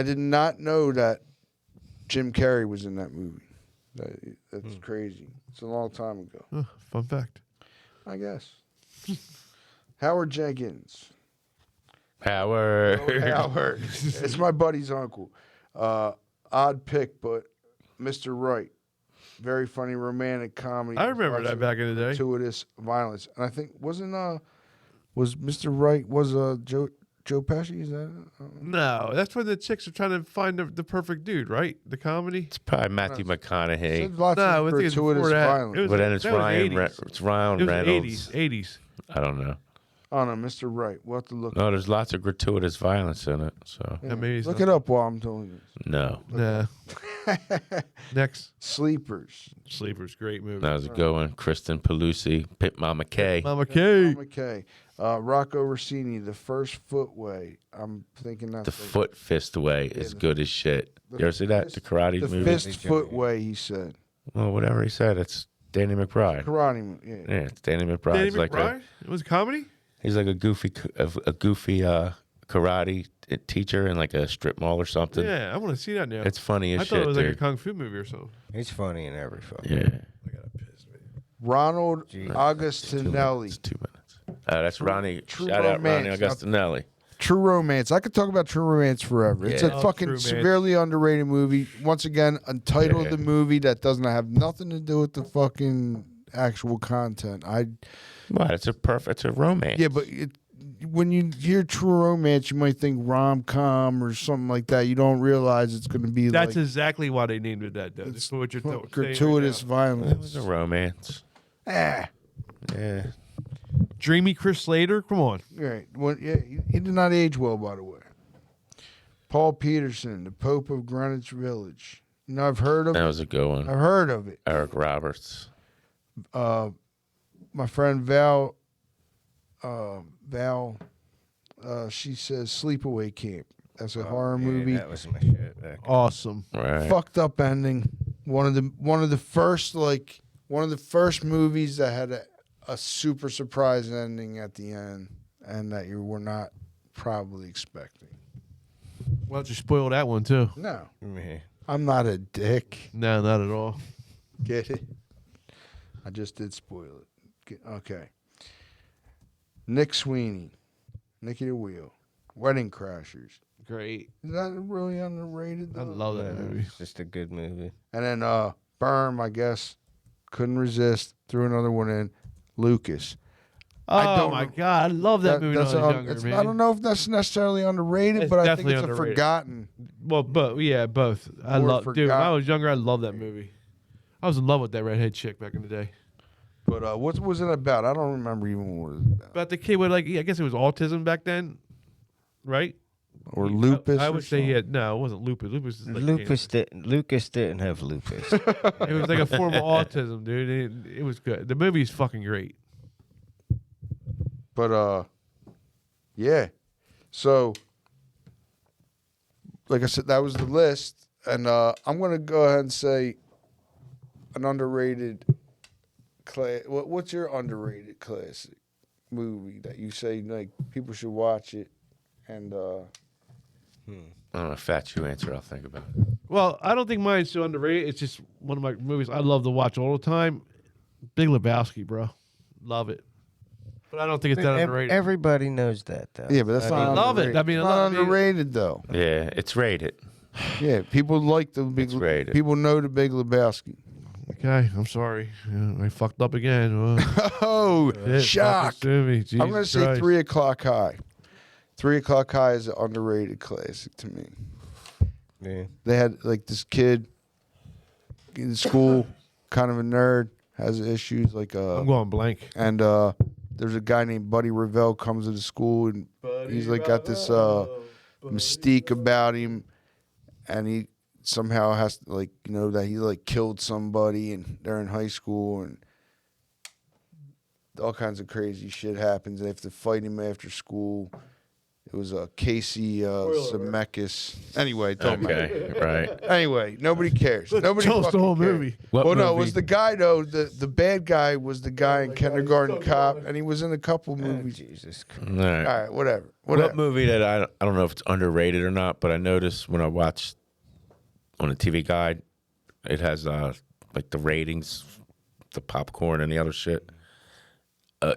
did not know that Jim Carrey was in that movie. That's crazy. It's a long time ago. Oh, fun fact. I guess. Howard Jenkins. Howard. Howard. It's my buddy's uncle. Odd pick, but Mr. Right. Very funny romantic comedy. I remember that back in the day. Gratuitous violence. And I think was Mr. Right Joe Pesci? Is that? No, that's when the chicks are trying to find the perfect dude, right? The comedy. It's probably Matthew McConaughey. Said lots No, of I think it's gratuitous before that. violence. It was- But then it's that was Ryan. 80s. It's Ryan It was Reynolds. 80s. I don't know. Oh no, Mr. Right. We'll have to look. No, there's lots of gratuitous violence in it. So Yeah, maybe it's Look not- it up while I'm doing this. no, Nah. Next, Sleepers. Sleepers, great movie. that was a good one. Kristen Pelusi, Pit Mama K. Mama K. McKay. Rocco Rossini, The First Footway. I'm thinking that's The Foot Fist Way is good as shit. You ever see that? The karate the movie? Fist Footway. He said. Well, whatever he said, it's Danny McBride. Karate. Yeah. Yeah, it's Danny McBride. Danny He's like McBride? It was a comedy? he's like a goofy karate teacher in like a strip mall or something. Yeah, I want to see that now. It's funny as I shit. thought it was like a dude. kung fu movie or something. He's funny in every film. Yeah. Ronald Jeez. Augustinelli. It's 2 minutes. That's Ronnie. True Shout out Ronnie Romance. Augustinelli. True Romance. I could talk about True Romance forever. It's Yeah. a Love fucking True Romance. severely underrated movie. Once again, a title Yeah. of the movie that doesn't have nothing to do with the fucking actual content. What? It's a romance. Yeah, but when you hear True Romance, you might think rom-com or something like that. You don't realize it's going to be That's like exactly why they named it that, though. That's what you're saying right gratuitous now. It violence. was a romance. Ah, Yeah. Dreamy Chris Slater? Come on. right. Well, yeah, he did not age well, by the way. Paul Peterson, the Pope of Greenwich Village. You know, I've heard of That it. was a good one. I've heard of it. Eric Roberts. My friend Val, she says Sleepaway Camp. That's a horror movie. That was my shit. Back. Awesome. Right. Fucked up ending. One of the first movies that had a super surprise ending at the end, and that you were not probably expecting. Why don't you spoil that one, too? No, Yeah. I'm not a dick. No, not at all. Get it? I just did spoil it. Okay. Nick Sweeney, Nicky the Wheel, Wedding Crashers. Great. Is that really underrated? I Though? love that movie. It's just a good movie. And then Berm, I guess, couldn't resist, threw another one in. Lucas. Oh, don't my know- God. I love that movie when I was younger, man. I don't know if that's necessarily underrated, It's but I think definitely it's underrated. a forgotten. Well, but yeah, both. I Or love, dude. When I forgot- was younger, I loved that movie. I was in love with that redhead chick back in the day. But what was it about? I don't remember even what it was about. But the kid with I guess it was autism back then, right? Or lupus. I or would say he had no, it wasn't lupus. Lupus is like Lucas didn't have lupus. It was like a form of autism, dude. It was good. The movie's fucking great. But yeah. So, like I said, that was the list, and I'm gonna go ahead and say an underrated. What's your underrated classic movie that you say like people should watch it? And I don't know if that's you answer. I'll think about it. Well, I don't think mine's so underrated. It's just one of my movies I love to watch all the time. Big Lebowski, bro. Love it. But I don't think it's that underrated. Everybody knows that, though. yeah, but that's not. I love it. underrated. I mean, It's I not love it. underrated though. Yeah, it's rated. Yeah, people like the big. It's rated. People know the Big Lebowski. Okay, I'm sorry. I fucked up again. Oh, Shit, shock! fucking sue me. Jesus I'm gonna say Christ. 3 O'clock High. 3 O'clock High is an underrated classic to me. Yeah. They had like this kid in school, kind of a nerd, has issues like I'm going blank. and there's a guy named Buddy Revell comes to the school and he's like got this mystique about him, and he somehow has to like that he like killed somebody and they're in high school and all kinds of crazy shit happens. They have to fight him after school. It was Casey Zemeckis. Anyway, don't matter. Okay, right. Anyway, nobody cares. Nobody Tell us the fucking whole cares. movie. What Well, no, it movie? was the guy though. The bad guy was the guy in Kindergarten Cop, and he was in a couple movies. Jesus Christ. All right. All right, whatever. What movie that I don't know if it's underrated or not, but I noticed when I watched on a TV guide, it has like the ratings, the popcorn, and the other shit.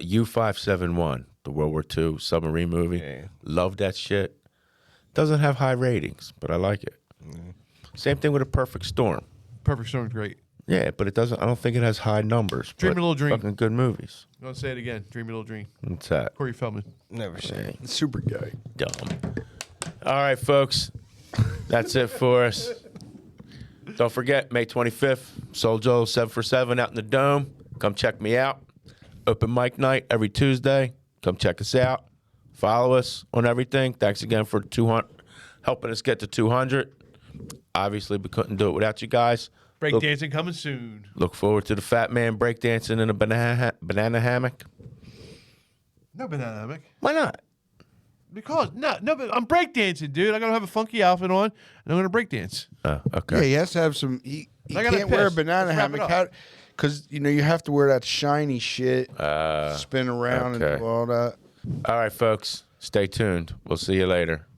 U-571, the World War II submarine movie. Yeah. Love that shit. Doesn't have high ratings, but I like it. Same thing with A Perfect Storm. Perfect Storm's great. Yeah, but it doesn't. I don't think it has high numbers. Dream but a Little Dream. Fucking good movies. I'm going to say it again. Dream a Little Dream. What's that? Corey Feldman. Never seen it. Super guy. Dumb. All right, folks. That's it for us. Don't forget, May 25th, Soul Joel 7 for 7 out in the Dome. Come check me out. Open mic night every Tuesday. Come check us out. Follow us on everything. Thanks again for 200, helping us get to 200. Obviously, we couldn't do it without you guys. Breakdancing coming soon. Look forward to the fat man breakdancing in a banana hammock. No banana hammock. Why not? Because, no, but I'm breakdancing, dude. I got to have a funky outfit on, and I'm going to breakdance. Oh, Yeah, okay. he has to have some. He I gotta can't wear a piss. banana Let's wrap it hammock up. because you have to wear that shiny shit, spin around and okay. do all that. All right, folks. Stay tuned. We'll see you later.